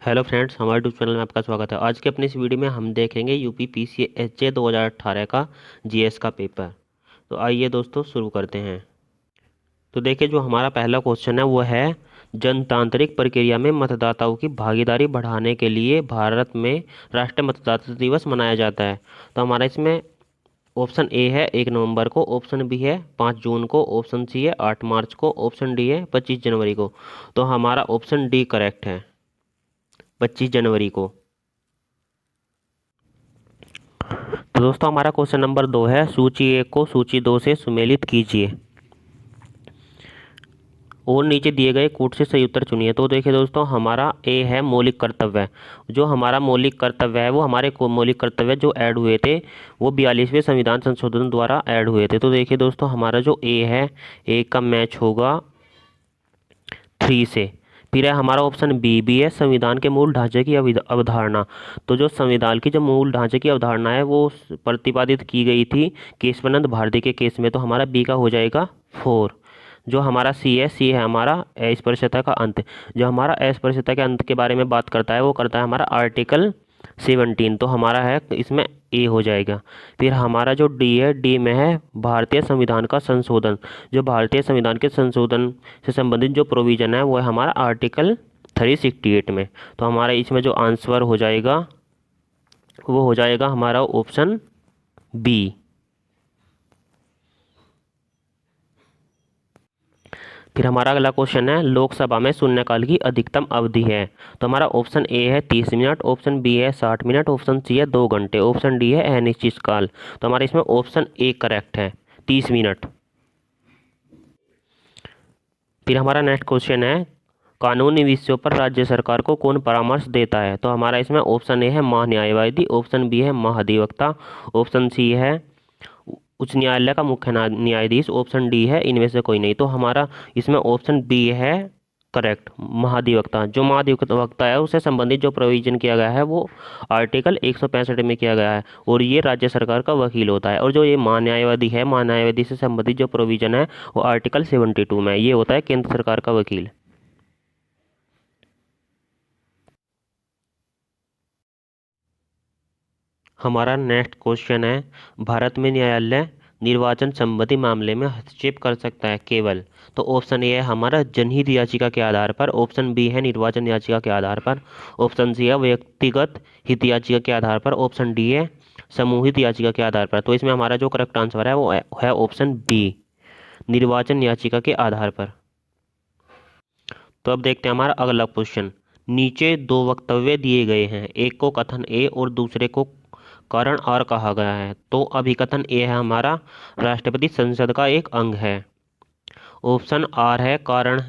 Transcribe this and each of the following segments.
Hello friends, हमारे YouTube channel में आपका स्वागत है। आज के अपने इस वीडियो में हम देखेंगे यूपी पीसीएसजे 2018 का जीएस का पेपर। तो आइए दोस्तों शुरू करते हैं। तो देखिए, जो हमारा पहला क्वेश्चन है वो है जनतांत्रिक प्रक्रिया में मतदाताओं की भागीदारी बढ़ाने के लिए भारत में राष्ट्रीय मतदाता दिवस मनाया जाता है। तो हमारा इसमें ऑप्शन ए है 1 नवंबर को, ऑप्शन बी है 5 जून को, ऑप्शन सी है 8 मार्च को, ऑप्शन डी है 25 जनवरी को। तो हमारा ऑप्शन डी करेक्ट है, 25 जनवरी को। तो दोस्तों हमारा क्वेश्चन नंबर 2 है, सूची 1 को सूची 2 से सुमेलित कीजिए और नीचे दिए गए कूट से सही उत्तर चुनिए। तो देखिए दोस्तों, हमारा ए है मौलिक कर्तव्य। जो हमारा मौलिक कर्तव्य है वो हमारे मौलिक कर्तव्य जो ऐड हुए थे वो 42वें संविधान संशोधन द्वारा ऐड हुए थे। तो देखिए दोस्तों, हमारा जो ए है, ए का मैच होगा 3 से। फिर है हमारा ऑप्शन बी भी है संविधान के मूल ढांचे की अवधारणा। तो जो संविधान की जो मूल ढांचे की अवधारणा है वो प्रतिपादित की गई थी केशवानंद भारती के केस में। तो हमारा बी का हो जाएगा 4। जो हमारा सी है, सी है हमारा अस्पृश्यता का अंत। जो हमारा अस्पृश्यता के अंत के बारे में बात करता है वो करता है हमारा आर्टिकल 17। तो हमारा है इसमें ए हो जाएगा। फिर हमारा जो डी है, डी में है भारतीय संविधान का संशोधन। जो भारतीय संविधान के संशोधन से संबंधित जो प्रोविजन है वो है हमारा आर्टिकल 368 में। तो हमारा इसमें जो आंसर हो जाएगा वो हो जाएगा हमारा ऑप्शन बी। फिर हमारा अगला क्वेश्चन है, लोकसभा में शून्यकाल की अधिकतम अवधि है। तो हमारा ऑप्शन ए है 30 मिनट, ऑप्शन बी है 60 मिनट, ऑप्शन सी है 2 घंटे, ऑप्शन डी है अनिश्चितकाल। तो हमारे इसमें ऑप्शन ए करेक्ट है, 30 मिनट। फिर हमारा नेक्स्ट क्वेश्चन है, कानूनी विषयों पर राज्य सरकार को कौन परामर्श देता है। तो हमारा इसमें ऑप्शन ए है महान्यायवादी, ऑप्शन बी है महाधिवक्ता, ऑप्शन सी है उच्च न्यायालय का मुख्य न्यायाधीश, ऑप्शन डी है इनमें से कोई नहीं। तो हमारा इसमें ऑप्शन बी है करेक्ट, महाधिवक्ता। जो महाधिवक्ता है उससे संबंधित जो प्रोविजन किया गया है वो आर्टिकल 165 में किया गया है और ये राज्य सरकार का वकील होता है। और जो ये महान्यायवादी है, महान्यायवादी से संबंधित जो प्रोविजन है वो आर्टिकल 72 में, ये होता है केंद्र सरकार का वकील। हमारा नेक्स्ट क्वेश्चन है, भारत में न्यायालय निर्वाचन संबंधी मामले में हस्तक्षेप कर सकता है केवल। तो ऑप्शन ए है हमारा जनहित याचिका के आधार पर, ऑप्शन बी है निर्वाचन याचिका के आधार पर, ऑप्शन सी है व्यक्तिगत हित याचिका के आधार पर, ऑप्शन डी है समूहित याचिका के आधार पर। तो इसमें हमारा जो करेक्ट आंसर है वो है ऑप्शन बी, निर्वाचन याचिका के आधार पर। तो अब देखते हैं हमारा अगला क्वेश्चन, नीचे 2 वक्तव्य दिए गए हैं, एक को कथन ए और दूसरे को कारण आर कहा गया है। तो अभिकथन ए है हमारा राष्ट्रपति संसद का एक अंग है, ऑप्शन आर है कारण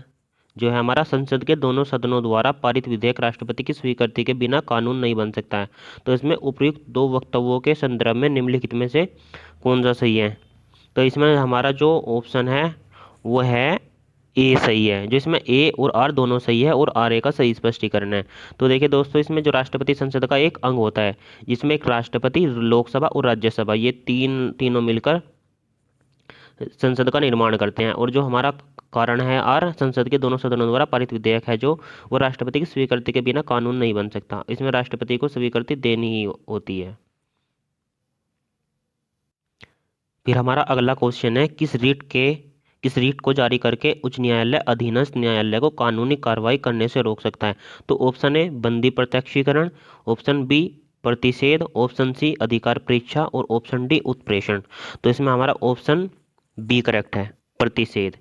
जो है हमारा संसद के दोनों सदनों द्वारा पारित विधेयक राष्ट्रपति की स्वीकृति के बिना कानून नहीं बन सकता है। तो इसमें उपयुक्त 2 वक्तव्यों के संदर्भ में निम्नलिखित में से कौन सा सही है। तो इसमें हमारा जो ऑप्शन है वो है ए सही है, जो इसमें ए और आर दोनों सही है और आर ए का सही स्पष्टीकरण है। तो देखिए दोस्तों, इसमें जो राष्ट्रपति संसद का एक अंग होता है जिसमें एक राष्ट्रपति, लोकसभा और राज्यसभा ये तीनों मिलकर संसद का निर्माण करते हैं। और जो हमारा कारण है आर, संसद के दोनों सदनों द्वारा पारित विधेयक है जो वो राष्ट्रपति की स्वीकृति के बिना कानून नहीं बन सकता, इसमें राष्ट्रपति को स्वीकृति देनी ही होती है। फिर हमारा अगला क्वेश्चन है, किस रीट को जारी करके उच्च न्यायालय अधीनस्थ न्यायालय को कानूनी कार्रवाई करने से रोक सकता है। तो ऑप्शन ए बंदी प्रत्यक्षीकरण, ऑप्शन बी प्रतिषेध, ऑप्शन सी अधिकार परीक्षा और ऑप्शन डी उत्प्रेषण। तो इसमें हमारा ऑप्शन बी करेक्ट है, प्रतिषेध।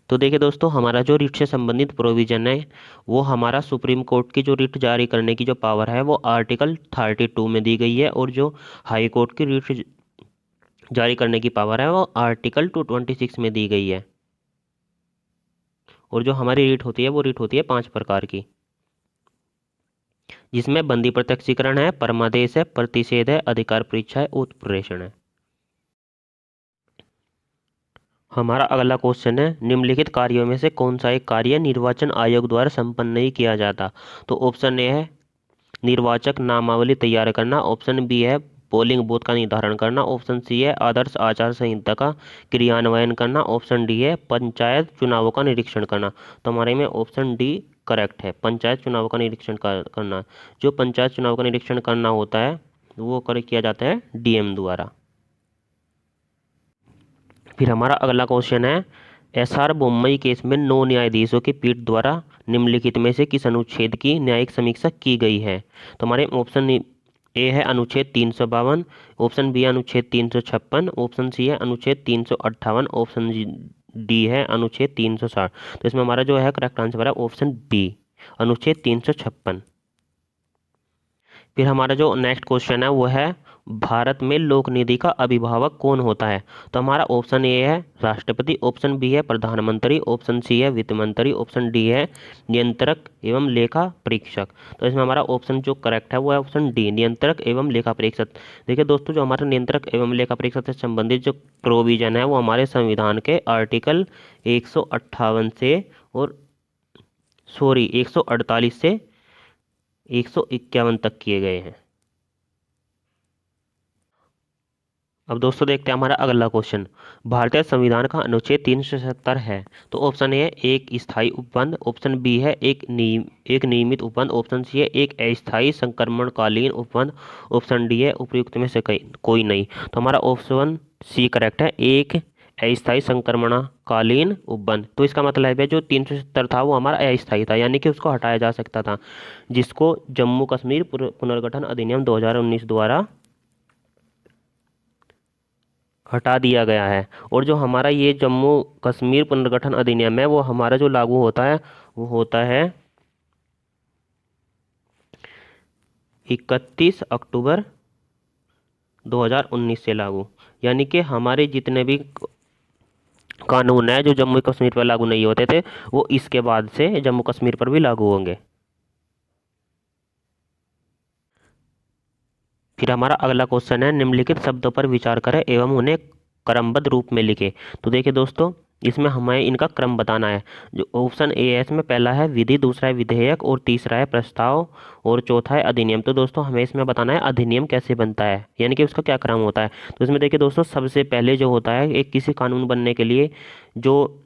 तो देखिए दोस्तों, हमारा जो रिट से संबंधित प्रोविजन है वो हमारा सुप्रीम कोर्ट की जो रिट जारी करने की जो पावर है वो आर्टिकल 32 में दी गई है और जो हाई कोर्ट की रिट जारी करने की पावर है वो आर्टिकल 226 में दी गई है। और जो हमारी रीट होती है वो रीट होती है 5 प्रकार की, जिसमें बंदी प्रत्यक्षीकरण है, परमादेश है, प्रतिषेध है, अधिकार परीक्षा है, उत्प्रेषण है। हमारा अगला क्वेश्चन है, निम्नलिखित कार्यों में से कौन सा एक कार्य निर्वाचन आयोग द्वारा संपन्न नहीं किया जाता। तो ऑप्शन ए है निर्वाचक नामावली तैयार करना, ऑप्शन बी है पोलिंग बूथ का निर्धारण करना, ऑप्शन सी है आदर्श आचार संहिता का क्रियान्वयन करना, ऑप्शन डी है पंचायत चुनावों का निरीक्षण करना। तो हमारे में ऑप्शन डी करेक्ट है। पंचायत चुनाव का निरीक्षण करना, जो पंचायत चुनाव का निरीक्षण करना होता है वो किया जाता है डीएम द्वारा। फिर हमारा अगला क्वेश्चन है, एसआर बोम्मई केस में 9 न्यायाधीशों की पीठ द्वारा निम्नलिखित में से किस अनुच्छेद की न्यायिक समीक्षा की गई है? तो हमारे ऑप्शन ए है अनुच्छेद 352, ऑप्शन बी है अनुच्छेद 356, ऑप्शन सी है अनुच्छेद 358, ऑप्शन डी है अनुच्छेद 360। तो इसमें हमारा जो है करेक्ट आंसर है ऑप्शन बी, अनुच्छेद 356। फिर हमारा जो नेक्स्ट क्वेश्चन है वो है, भारत में लोक निधि का अभिभावक कौन होता है? तो हमारा ऑप्शन ए है राष्ट्रपति, ऑप्शन बी है प्रधानमंत्री, ऑप्शन सी है वित्त मंत्री, ऑप्शन डी है नियंत्रक एवं लेखा परीक्षक। तो इसमें हमारा ऑप्शन जो करेक्ट है वो है ऑप्शन डी, नियंत्रक एवं लेखा परीक्षक। देखिए दोस्तों, जो हमारा नियंत्रक एवं लेखा परीक्षक से संबंधित जो प्रोविजन है वो हमारे संविधान के आर्टिकल 158 से और 148 से 151 तक किए गए हैं। अब दोस्तों देखते हैं हमारा अगला क्वेश्चन, भारतीय संविधान का अनुच्छेद 370 है। तो ऑप्शन ए है एक स्थायी उपबंध, ऑप्शन बी है एक नियमित उपबंध, ऑप्शन सी है एक अस्थायी संक्रमणकालीन उपबंध, ऑप्शन डी है उपयुक्त में से कोई नहीं। तो हमारा ऑप्शन सी करेक्ट है, एक अस्थायी संक्रमणकालीन उपबंध। तो इसका मतलब है जो 370 था वो हमारा अस्थायी था, यानी कि उसको हटाया जा सकता था, जिसको जम्मू कश्मीर पुनर्गठन अधिनियम 2019 द्वारा हटा दिया गया है। और जो हमारा ये जम्मू कश्मीर पुनर्गठन अधिनियम है वो हमारा जो लागू होता है वो होता है 31 अक्टूबर 2019 से लागू, यानी कि हमारे जितने भी कानून है जो जम्मू कश्मीर पर लागू नहीं होते थे वो इसके बाद से जम्मू कश्मीर पर भी लागू होंगे। फिर हमारा अगला क्वेश्चन है, निम्नलिखित शब्दों पर विचार करें एवं उन्हें क्रमबद्ध रूप में लिखें। तो देखिए दोस्तों, इसमें हमें इनका क्रम बताना है। जो ऑप्शन ए है इसमें पहला है विधि, दूसरा है विधेयक और तीसरा है प्रस्ताव और चौथा है अधिनियम। तो दोस्तों हमें इसमें बताना है अधिनियम कैसे बनता है, यानी कि उसका क्या क्रम होता है। तो इसमें देखिए दोस्तों, सबसे पहले जो होता है एक किसी कानून बनने के लिए जो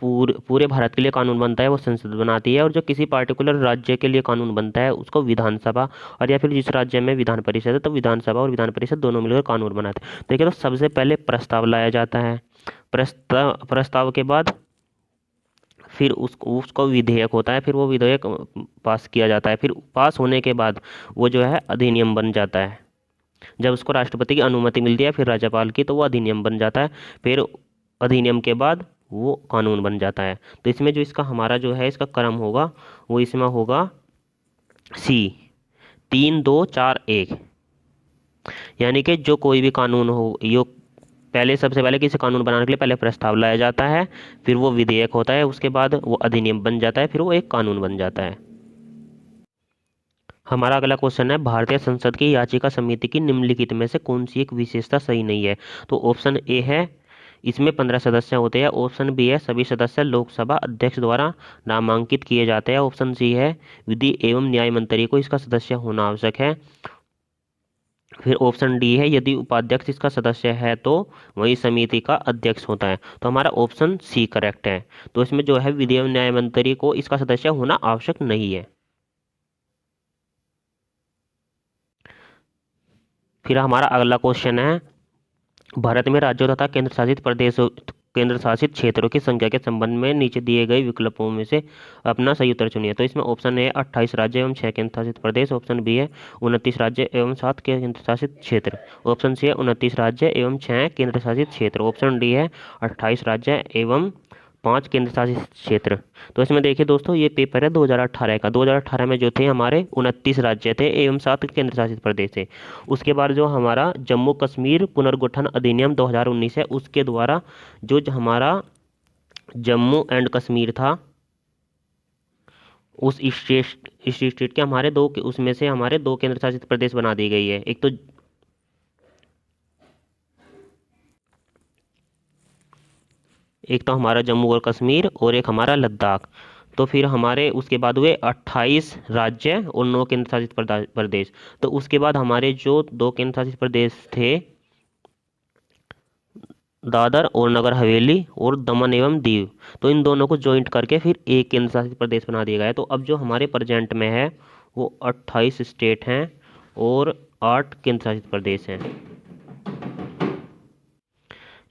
पूरे भारत के लिए कानून बनता है वो संसद बनाती है, और जो किसी पार्टिकुलर राज्य के लिए कानून बनता है उसको विधानसभा, और या फिर जिस राज्य में विधान परिषद है तो विधानसभा और विधान परिषद दोनों मिलकर कानून बनाते हैं। देखिए तो सबसे पहले प्रस्ताव लाया जाता है, प्रस्ताव के बाद फिर उसको विधेयक होता है, फिर वो विधेयक पास किया जाता है, फिर पास होने के बाद वो जो है अधिनियम बन जाता है। जब उसको राष्ट्रपति की अनुमति मिलती है फिर राज्यपाल की, तो वो अधिनियम बन जाता है। फिर अधिनियम के बाद वो कानून बन जाता है। तो इसमें जो इसका हमारा जो है इसका क्रम होगा वो इसमें होगा सी, 3 2 4 1, यानी कि जो कोई भी कानून हो यो पहले सबसे पहले किसी कानून बनाने के लिए पहले प्रस्ताव लाया जाता है, फिर वो विधेयक होता है, उसके बाद वो अधिनियम बन जाता है, फिर वो एक कानून बन जाता है। हमारा अगला क्वेश्चन है, भारतीय संसद की याचिका समिति की निम्नलिखित में से कौन सी एक विशेषता सही नहीं है? तो ऑप्शन ए है इसमें 15 सदस्य होते हैं, ऑप्शन बी है सभी सदस्य लोकसभा अध्यक्ष द्वारा नामांकित किए जाते हैं, ऑप्शन सी है विधि एवं न्याय मंत्री को इसका सदस्य होना आवश्यक है, फिर ऑप्शन डी है यदि उपाध्यक्ष इसका सदस्य है तो वही समिति का अध्यक्ष होता है। तो हमारा ऑप्शन सी करेक्ट है। तो इसमें जो है विधि एवं न्याय मंत्री को इसका सदस्य होना आवश्यक नहीं है। फिर हमारा अगला क्वेश्चन है, भारत में राज्यों तथा केंद्र शासित क्षेत्रों की संख्या के संबंध में नीचे दिए गए विकल्पों में से अपना सही उत्तर चुनिए। तो इसमें ऑप्शन ए 28 राज्य एवं 6 केंद्र शासित प्रदेश, ऑप्शन बी है 29 राज्य एवं 7 केंद्र शासित क्षेत्र, ऑप्शन सी है 29 राज्य एवं 6 केंद्र शासित क्षेत्र, ऑप्शन डी है 28 राज्य एवं 5 केंद्र शासित क्षेत्र। तो इसमें देखिए दोस्तों, ये पेपर है 2018 का। 2018 में जो थे हमारे 29 राज्य थे एवं 7 केंद्र शासित प्रदेश थे। उसके बाद जो हमारा जम्मू कश्मीर पुनर्गठन अधिनियम 2019 है उसके द्वारा जो हमारा जम्मू एंड कश्मीर था उस स्टेट के हमारे दो, उसमें से हमारे 2 केंद्र शासित प्रदेश बना दी गई है। एक तो हमारा जम्मू और कश्मीर और एक हमारा लद्दाख। तो फिर हमारे उसके बाद हुए 28 राज्य और 9 केंद्र शासित प्रदेश। तो उसके बाद हमारे जो 2 केंद्र शासित प्रदेश थे दादर और नगर हवेली और दमन एवं दीव, तो इन दोनों को ज्वाइंट करके फिर एक केंद्र शासित प्रदेश बना दिया गया है। तो अब जो हमारे प्रेजेंट में है वो 28 स्टेट हैं और 8 केंद्र शासित प्रदेश हैं।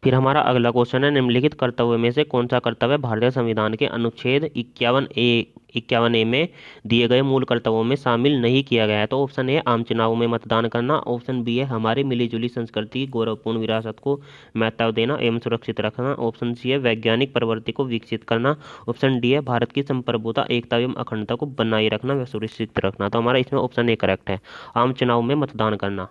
फिर हमारा अगला क्वेश्चन है, निम्नलिखित कर्तव्य में से कौन सा कर्तव्य भारतीय संविधान के अनुच्छेद 51A में दिए गए मूल कर्तव्यों में शामिल नहीं किया गया है। तो ऑप्शन ए आम चुनावों में मतदान करना, ऑप्शन बी है हमारी मिलीजुली संस्कृति की गौरवपूर्ण विरासत को महत्व देना एवं सुरक्षित रखना, ऑप्शन सी है वैज्ञानिक प्रवृत्ति को विकसित करना, ऑप्शन डी है भारत की संप्रभुता एकता एवं अखंडता को बनाए रखना व सुरक्षित रखना। तो हमारा इसमें ऑप्शन ए करेक्ट है, आम चुनाव में मतदान करना।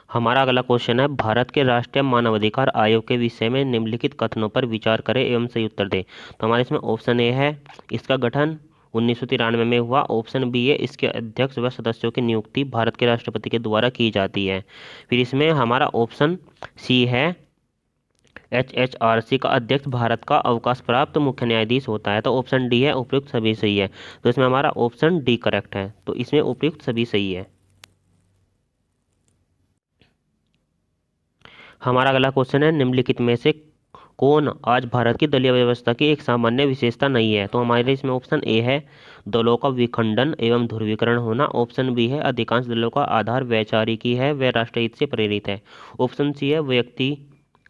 हमारा अगला क्वेश्चन है, भारत के राष्ट्रीय मानवाधिकार आयोग के विषय में निम्नलिखित कथनों पर विचार करें एवं सही उत्तर दें। तो हमारे इसमें ऑप्शन ए है इसका गठन 1993 में हुआ, ऑप्शन बी है इसके अध्यक्ष व सदस्यों की नियुक्ति भारत के राष्ट्रपति के द्वारा की जाती है, फिर इसमें हमारा ऑप्शन सी है HHRC का अध्यक्ष भारत का अवकाश प्राप्त मुख्य न्यायाधीश होता है। तो ऑप्शन डी है उपयुक्त सभी सही है, तो इसमें हमारा ऑप्शन डी करेक्ट है, तो इसमें उपयुक्त सभी सही है। हमारा अगला क्वेश्चन है, निम्नलिखित में से कौन आज भारत की दलीय व्यवस्था की एक सामान्य विशेषता नहीं है। तो हमारे इसमें ऑप्शन ए है दलों का विखंडन एवं ध्रुवीकरण होना, ऑप्शन बी है अधिकांश दलों का आधार वैचारिकी है व राष्ट्रहित से प्रेरित है, ऑप्शन सी है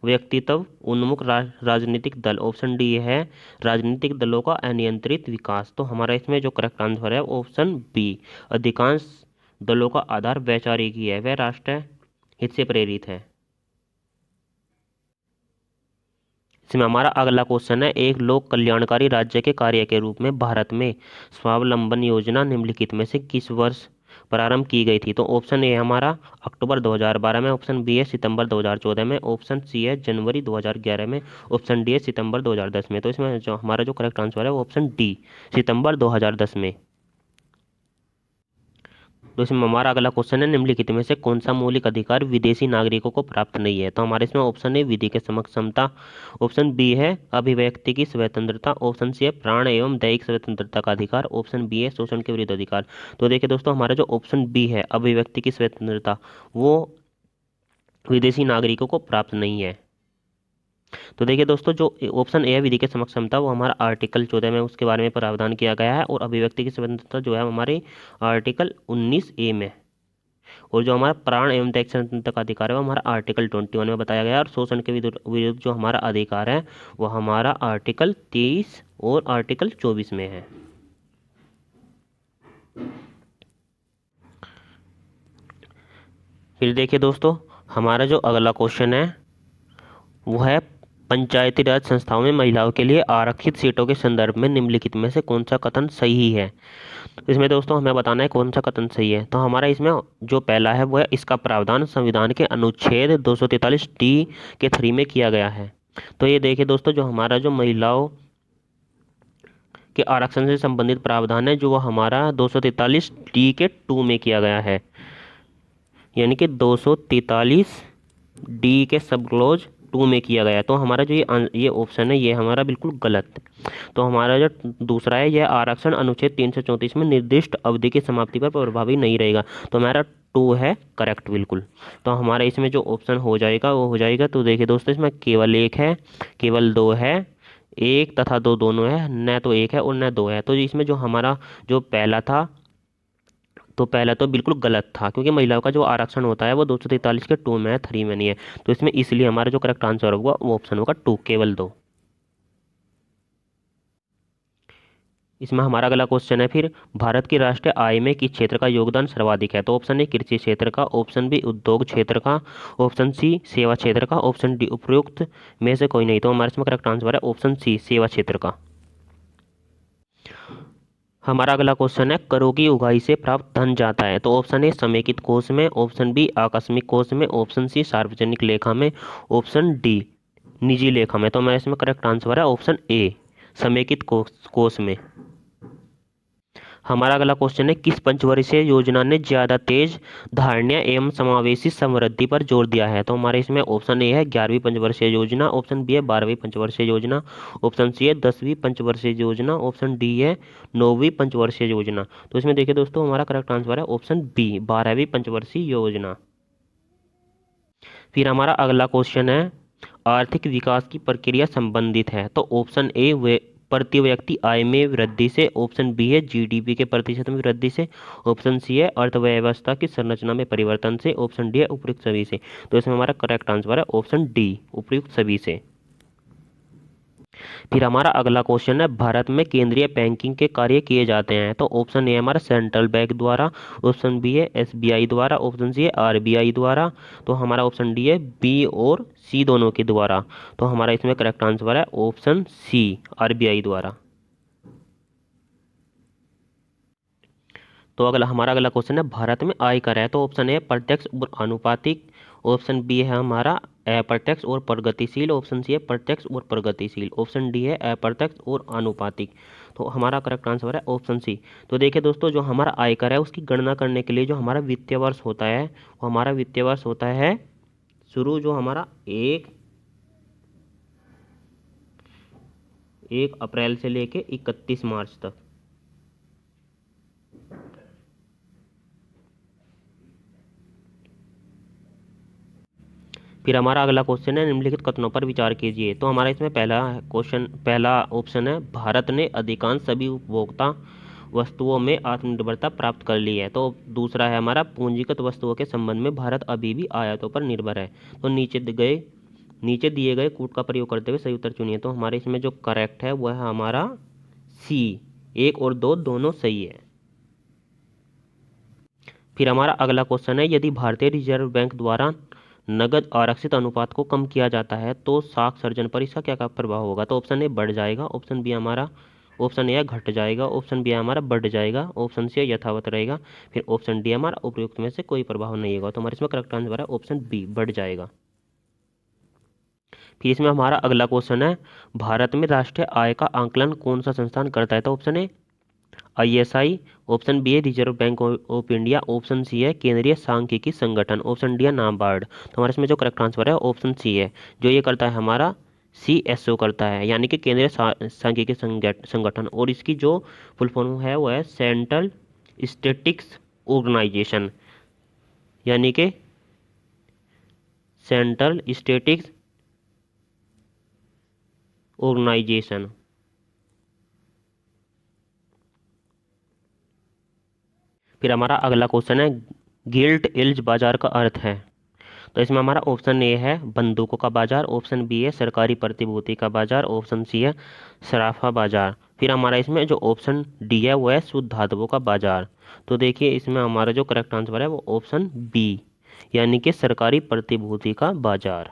व्यक्तित्व उन्मुख राजनीतिक दल, ऑप्शन डी है राजनीतिक दलों का अनियंत्रित विकास। तो हमारा इसमें जो करेक्ट आंसर है ऑप्शन बी, अधिकांश दलों का आधार वैचारिकी है वह राष्ट्र हित से प्रेरित है। इसमें हमारा अगला क्वेश्चन है, एक लोक कल्याणकारी राज्य के कार्य के रूप में भारत में स्वावलंबन योजना निम्नलिखित में से किस वर्ष प्रारंभ की गई थी। तो ऑप्शन ए हमारा अक्टूबर 2012 में, ऑप्शन बी है सितंबर 2014 में, ऑप्शन सी है जनवरी 2011 में, ऑप्शन डी है सितंबर 2010 में। तो इसमें जो हमारा जो करेक्ट आंसर है वो ऑप्शन डी सितंबर 2010 में। तो इसमें हमारा अगला क्वेश्चन है, निम्नलिखित में से कौन सा मौलिक अधिकार विदेशी नागरिकों को प्राप्त नहीं है। तो हमारे इसमें ऑप्शन ए विधि के समक्ष समता, ऑप्शन बी है अभिव्यक्ति की स्वतंत्रता, ऑप्शन सी है प्राण एवं दैहिक स्वतंत्रता का अधिकार, ऑप्शन बी है शोषण के विरुद्ध अधिकार। तो देखिए दोस्तों, हमारा जो ऑप्शन बी है अभिव्यक्ति की स्वतंत्रता वो विदेशी नागरिकों को प्राप्त नहीं है। तो देखिए दोस्तों, जो ऑप्शन ए है विधि के समक्ष समता वो हमारा आर्टिकल 14 में उसके बारे में प्रावधान किया गया है, और अभिव्यक्ति की स्वतंत्रता जो है हमारे आर्टिकल 19A में, और जो हमारा प्राण एवं दैहिक स्वतंत्रता का अधिकार है वो हमारा आर्टिकल 21 में बताया गया है, और शोषण के विरुद्ध जो हमारा अधिकार है वो हमारा आर्टिकल 23 और आर्टिकल 24 में है। फिर देखिए दोस्तों, हमारा जो अगला क्वेश्चन है वो है, पंचायती राज संस्थाओं में महिलाओं के लिए आरक्षित सीटों के संदर्भ में निम्नलिखित में से कौन सा कथन सही है। तो इसमें दोस्तों हमें बताना है कौन सा कथन सही है। तो हमारा इसमें जो पहला है वो है इसका प्रावधान संविधान के अनुच्छेद 243D के 3 में किया गया है। तो ये देखिए दोस्तों, जो हमारा जो महिलाओं के आरक्षण से संबंधित प्रावधान है जो वो हमारा 243D के 2 में किया गया है, यानी कि 243D के सब क्लॉज 2 में किया गया है। तो हमारा जो ये ऑप्शन है ये हमारा बिल्कुल गलत। तो हमारा जो दूसरा है, यह आरक्षण अनुच्छेद 334 में निर्दिष्ट अवधि की समाप्ति पर प्रभावी नहीं रहेगा। तो हमारा 2 है करेक्ट बिल्कुल। तो हमारा इसमें जो ऑप्शन हो जाएगा वो हो जाएगा, तो देखिए दोस्तों इसमें केवल एक है, केवल दो है, एक तथा दो दोनों है, न तो एक है और न दो है। तो इसमें जो हमारा जो पहला था, तो पहला तो बिल्कुल गलत था, क्योंकि महिलाओं का जो आरक्षण होता है वो 243 के 2 में है, 3 में नहीं है। तो इसमें इसलिए हमारा जो करेक्ट आंसर होगा वो ऑप्शन होगा 2, केवल 2। इसमें हमारा अगला क्वेश्चन है, फिर भारत की राष्ट्रीय आय में किस क्षेत्र का योगदान सर्वाधिक है। तो ऑप्शन ए कृषि क्षेत्र का, ऑप्शन बी उद्योग क्षेत्र का, ऑप्शन सी सेवा क्षेत्र का, ऑप्शन डी उपरोक्त में से कोई नहीं। तो हमारे इसमें करेक्ट आंसर है ऑप्शन सी सेवा क्षेत्र का। हमारा अगला क्वेश्चन है, करों की उगाही से प्राप्त धन जाता है। तो ऑप्शन ए समेकित कोष में, ऑप्शन बी आकस्मिक कोष में, ऑप्शन सी सार्वजनिक लेखा में, ऑप्शन डी निजी लेखा में। तो हमारे इसमें करेक्ट आंसर है ऑप्शन ए समेकित कोष में। हमारा अगला क्वेश्चन है, किस पंचवर्षीय योजना ने ज्यादा तेज धारणीय एवं समावेशी समृद्धि पर जोर दिया है। तो हमारे इसमें ऑप्शन ए है 11वीं पंचवर्षीय योजना, ऑप्शन बी है 12वीं पंचवर्षीय योजना, ऑप्शन सी है 10वीं पंचवर्षीय योजना, ऑप्शन डी है 9वीं पंचवर्षीय योजना। तो इसमें देखिए दोस्तों, हमारा करेक्ट आंसर है ऑप्शन बी 12वीं पंचवर्षीय योजना। फिर हमारा अगला क्वेश्चन है आर्थिक विकास की प्रक्रिया संबंधित है। तो ऑप्शन ए वे प्रति व्यक्ति आय में वृद्धि से, ऑप्शन बी है जीडीपी के प्रतिशत में वृद्धि से, ऑप्शन सी है अर्थव्यवस्था की संरचना में परिवर्तन से, ऑप्शन डी है उपयुक्त सभी से। तो इसमें हमारा करेक्ट आंसर है ऑप्शन डी, उपयुक्त सभी से। फिर हमारा अगला क्वेश्चन है भारत में केंद्रीय बैंकिंग के कार्य किए जाते हैं। तो ऑप्शन ए हमारा सेंट्रल बैंक द्वारा, ऑप्शन बी है एसबीआई द्वारा, ऑप्शन सी है आरबीआई द्वारा, तो हमारा ऑप्शन डी है बी और सी दोनों के द्वारा। तो हमारा इसमें करेक्ट आंसर है ऑप्शन सी, आरबीआई द्वारा। तो हमारा अगला क्वेश्चन है भारत में आय कर है। तो ऑप्शन ए प्रत्यक्ष और आनुपातिक, ऑप्शन बी है हमारा अप्रत्यक्ष और प्रगतिशील, ऑप्शन सी है प्रत्यक्ष और प्रगतिशील, ऑप्शन डी है अप्रत्यक्ष और आनुपातिक। तो हमारा करेक्ट आंसर है ऑप्शन सी। तो देखिए दोस्तों, जो हमारा आयकर है उसकी गणना करने के लिए जो हमारा वित्तीय वर्ष होता है, वो हमारा वित्तीय वर्ष होता है शुरू जो हमारा 1 अप्रैल से लेके 31 मार्च तक। फिर हमारा अगला क्वेश्चन है निम्नलिखित कथनों पर विचार कीजिए। तो हमारा इसमें पहला ऑप्शन है भारत ने अधिकांश सभी उपभोक्ता वस्तुओं में आत्मनिर्भरता प्राप्त कर ली है। तो दूसरा है हमारा पूंजीगत वस्तुओं के संबंध में भारत अभी भी आयातों पर निर्भर है। तो नीचे दिए गए कूट का प्रयोग करते हुए सही उत्तर चुनिए। तो हमारे इसमें जो करेक्ट है वह है हमारा सी, 1 और 2 दोनों सही है। फिर हमारा अगला क्वेश्चन है यदि भारतीय रिजर्व बैंक द्वारा नगद आरक्षित अनुपात को कम किया जाता है तो साख सर्जन पर इसका क्या क्या प्रभाव होगा। तो ऑप्शन ए बढ़ जाएगा, ऑप्शन बी हमारा ऑप्शन ए घट जाएगा, ऑप्शन बी हमारा बढ़ जाएगा, ऑप्शन सी यथावत रहेगा, फिर ऑप्शन डी हमारा उपयुक्त में से कोई प्रभाव नहीं होगा। तो हमारे इसमें करेक्ट आंसर है ऑप्शन बी, बढ़ जाएगा। फिर इसमें हमारा अगला क्वेश्चन है भारत में राष्ट्रीय आय का आंकलन कौन सा संस्थान करता है। तो option A ISI, option B है Reserve Bank of India, option C है केंद्रीय सांख्यिकी संगठन, ऑप्शन डी है नाबार्ड। तो हमारे इसमें जो करेक्ट आंसर है ऑप्शन सी है, जो ये करता है हमारा सीएसओ करता है, यानी कि केंद्रीय सांख्यिकी संगठन। और इसकी जो फुल फॉर्म है वो है सेंट्रल स्टैटिस्टिक्स ऑर्गेनाइजेशन, यानी कि सेंट्रल स्टैटिस्टिक्स ऑर्गेनाइजेशन। फिर हमारा अगला क्वेश्चन है गिल्ट एज बाजार का अर्थ है। तो इसमें हमारा ऑप्शन ए है बंदूकों का बाजार, ऑप्शन बी है सरकारी प्रतिभूति का बाजार, ऑप्शन सी है सराफा बाजार, फिर हमारा इसमें जो ऑप्शन डी है वो है शुद्ध धातुओं का बाजार। तो देखिए इसमें हमारा जो करेक्ट आंसर है वो ऑप्शन बी, यानी कि सरकारी प्रतिभूति का बाजार।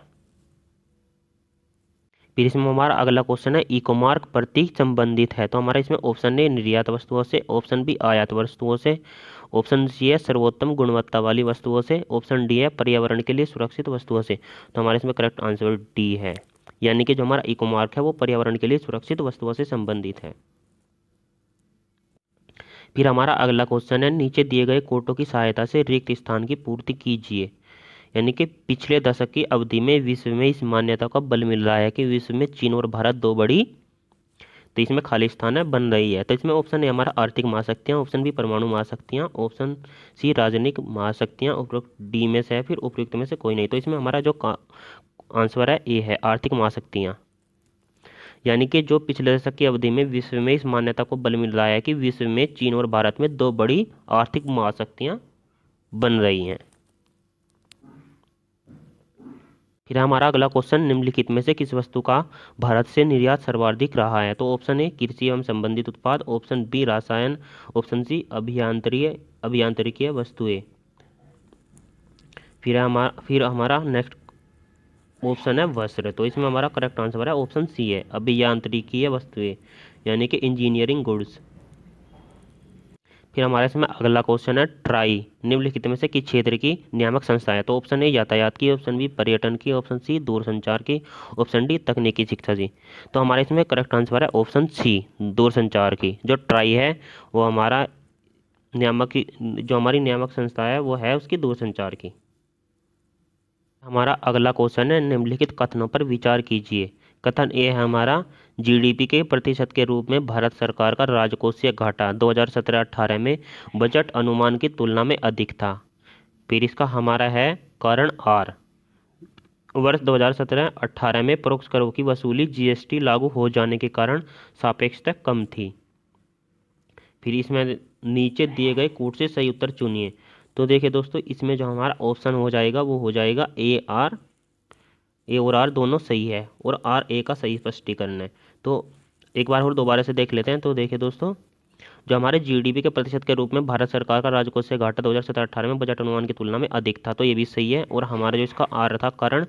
फिर इसमें हमारा अगला क्वेश्चन है इकोमार्क प्रतीक संबंधित है। तो हमारा इसमें ऑप्शन ए निर्यात वस्तुओं से, ऑप्शन बी आयात वस्तुओं से, ऑप्शन सी है सर्वोत्तम गुणवत्ता वाली वस्तुओं से, ऑप्शन डी है पर्यावरण के लिए सुरक्षित वस्तुओं से। तो हमारे इसमें करेक्ट आंसर डी है, यानी कि जो हमारा इकोमार्क है वो पर्यावरण के लिए सुरक्षित वस्तुओं से संबंधित है। फिर हमारा अगला क्वेश्चन है नीचे दिए गए कोटों की सहायता से रिक्त स्थान की पूर्ति कीजिए। यानी कि पिछले दशक की अवधि में विश्व में इस मान्यता का बल मिल रहा है कि विश्व में चीन और भारत दो बड़ी, तो इसमें खाली स्थान है बन रही है। तो इसमें ऑप्शन ए हमारा आर्थिक महाशक्तियाँ, ऑप्शन बी परमाणु महाशक्तियाँ, ऑप्शन सी राजनीतिक महाशक्तियाँ, उपरोक्त डी में से है, फिर उपयुक्त में से कोई नहीं। तो इसमें हमारा जो आंसर है ए है आर्थिक महाशक्तियाँ, यानी कि जो पिछले दशक की अवधि में विश्व में इस मान्यता को बल मिल रहा है कि विश्व में चीन और भारत में दो बड़ी आर्थिक महाशक्तियाँ बन रही हैं। फिर हमारा अगला क्वेश्चन निम्नलिखित में से किस वस्तु का भारत से निर्यात सर्वाधिक रहा है। तो ऑप्शन ए कृषि एवं संबंधित उत्पाद, ऑप्शन बी रसायन, ऑप्शन सी अभियांत्रिकीय वस्तुएं। फिर हमारा नेक्स्ट ऑप्शन है वस्त्र। तो इसमें हमारा करेक्ट आंसर है ऑप्शन सी है अभियांत्रिकीय वस्तुएं, यानी कि इंजीनियरिंग गुड्स। फिर हमारे इसमें अगला क्वेश्चन है ट्राई निम्नलिखित में से किस क्षेत्र की नियामक संस्था है। तो ऑप्शन ए यातायात की, ऑप्शन बी पर्यटन की, ऑप्शन सी दूरसंचार की, ऑप्शन डी तकनीकी शिक्षा की। तो हमारे इसमें करेक्ट आंसर है ऑप्शन सी दूरसंचार की। जो ट्राई है वो हमारा जो हमारी नियामक संस्था है वो है उसकी दूरसंचार की। हमारा अगला क्वेश्चन है निम्नलिखित कथनों पर विचार कीजिए। कथन ए है हमारा जीडीपी के प्रतिशत के रूप में भारत सरकार का राजकोषीय घाटा 2017-18 में बजट अनुमान की तुलना में अधिक था। फिर इसका हमारा है कारण आर, वर्ष 2017-18 में परोक्ष करों की वसूली जीएसटी लागू हो जाने के कारण सापेक्षता कम थी। फिर इसमें नीचे दिए गए कूट से सही उत्तर चुनिए। तो देखिए दोस्तों, इसमें जो हमारा ऑप्शन हो जाएगा वो हो जाएगा ए और आर दोनों सही है, और आर ए का सही स्पष्टीकरण है। तो एक बार और दोबारा से देख लेते हैं। तो देखिए दोस्तों, जो हमारे जीडीपी के प्रतिशत के रूप में भारत सरकार का राजकोषीय घाटा 2017-18 में बजट अनुमान की तुलना में अधिक था, तो ये भी सही है। और हमारा जो इसका आर था, कारण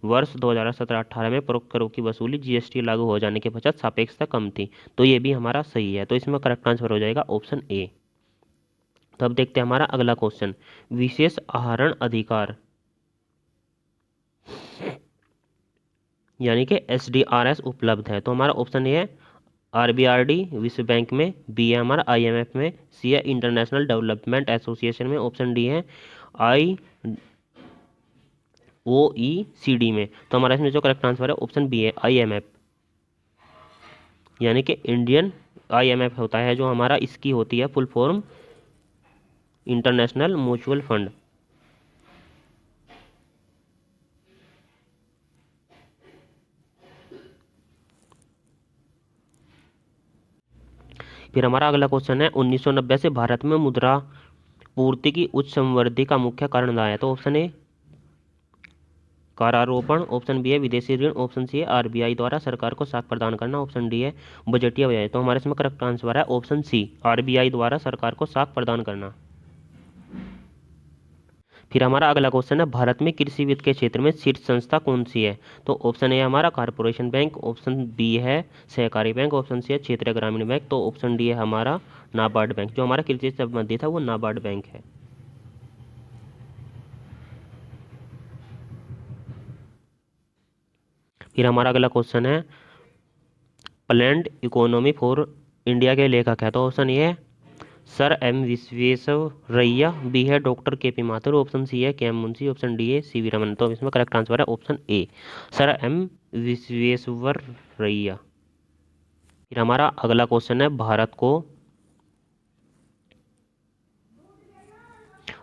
वर्ष 2017-18 में परोक्ष करों की वसूली जीएसटी लागू हो जाने के पश्चात सापेक्षता कम थी, तो ये भी हमारा सही है। तो इसमें करेक्ट आंसर हो जाएगा ऑप्शन ए। तो अब देखते हैं हमारा अगला क्वेश्चन, विशेष आहरण अधिकार यानी कि एसडीआरएस उपलब्ध है। तो हमारा ऑप्शन ए है आरबीआरडी विश्व बैंक में, बी है हमारा आईएमएफ में, सी है इंटरनेशनल डेवलपमेंट एसोसिएशन में, ऑप्शन डी है आई ओईसीडी में। तो हमारा इसमें जो करेक्ट आंसर है ऑप्शन बी है आईएमएफ, यानी कि इंडियन आईएमएफ होता है जो हमारा, इसकी होती है full form international mutual fund. फिर हमारा अगला क्वेश्चन है, 1990 से भारत में मुद्रा पूर्ति की उच्च संवृद्धि का मुख्य कारण रहा है। तो ऑप्शन ए करारोपण, ऑप्शन बी है विदेशी ऋण, ऑप्शन सी है आरबीआई द्वारा सरकार को साख प्रदान करना, ऑप्शन डी है बजटीय व्यय। तो हमारे इसमें करेक्ट आंसर है ऑप्शन सी आरबीआई द्वारा सरकार को साख प्रदान करना। फिर हमारा अगला क्वेश्चन है, भारत में कृषि वित्त के क्षेत्र में शीर्ष संस्था कौन सी है। तो ऑप्शन ए हमारा कारपोरेशन बैंक, ऑप्शन बी है सहकारी बैंक, ऑप्शन सी है क्षेत्रीय ग्रामीण बैंक, तो ऑप्शन डी है हमारा नाबार्ड बैंक। जो हमारा कृषि से संबंधित है वो नाबार्ड बैंक है। फिर हमारा अगला क्वेश्चन है, प्लान्ड इकोनॉमी फॉर इंडिया के लेखक है। तो ऑप्शन ए है सर एम विश्वेश्वरैया, बी है डॉक्टर के पी माथुर, ऑप्शन सी है के एम मुंशी, ऑप्शन डी है सी वी रमन। तो इसमें करेक्ट आंसर है option A sir M Visvesvaraya. फिर हमारा अगला क्वेश्चन है, भारत को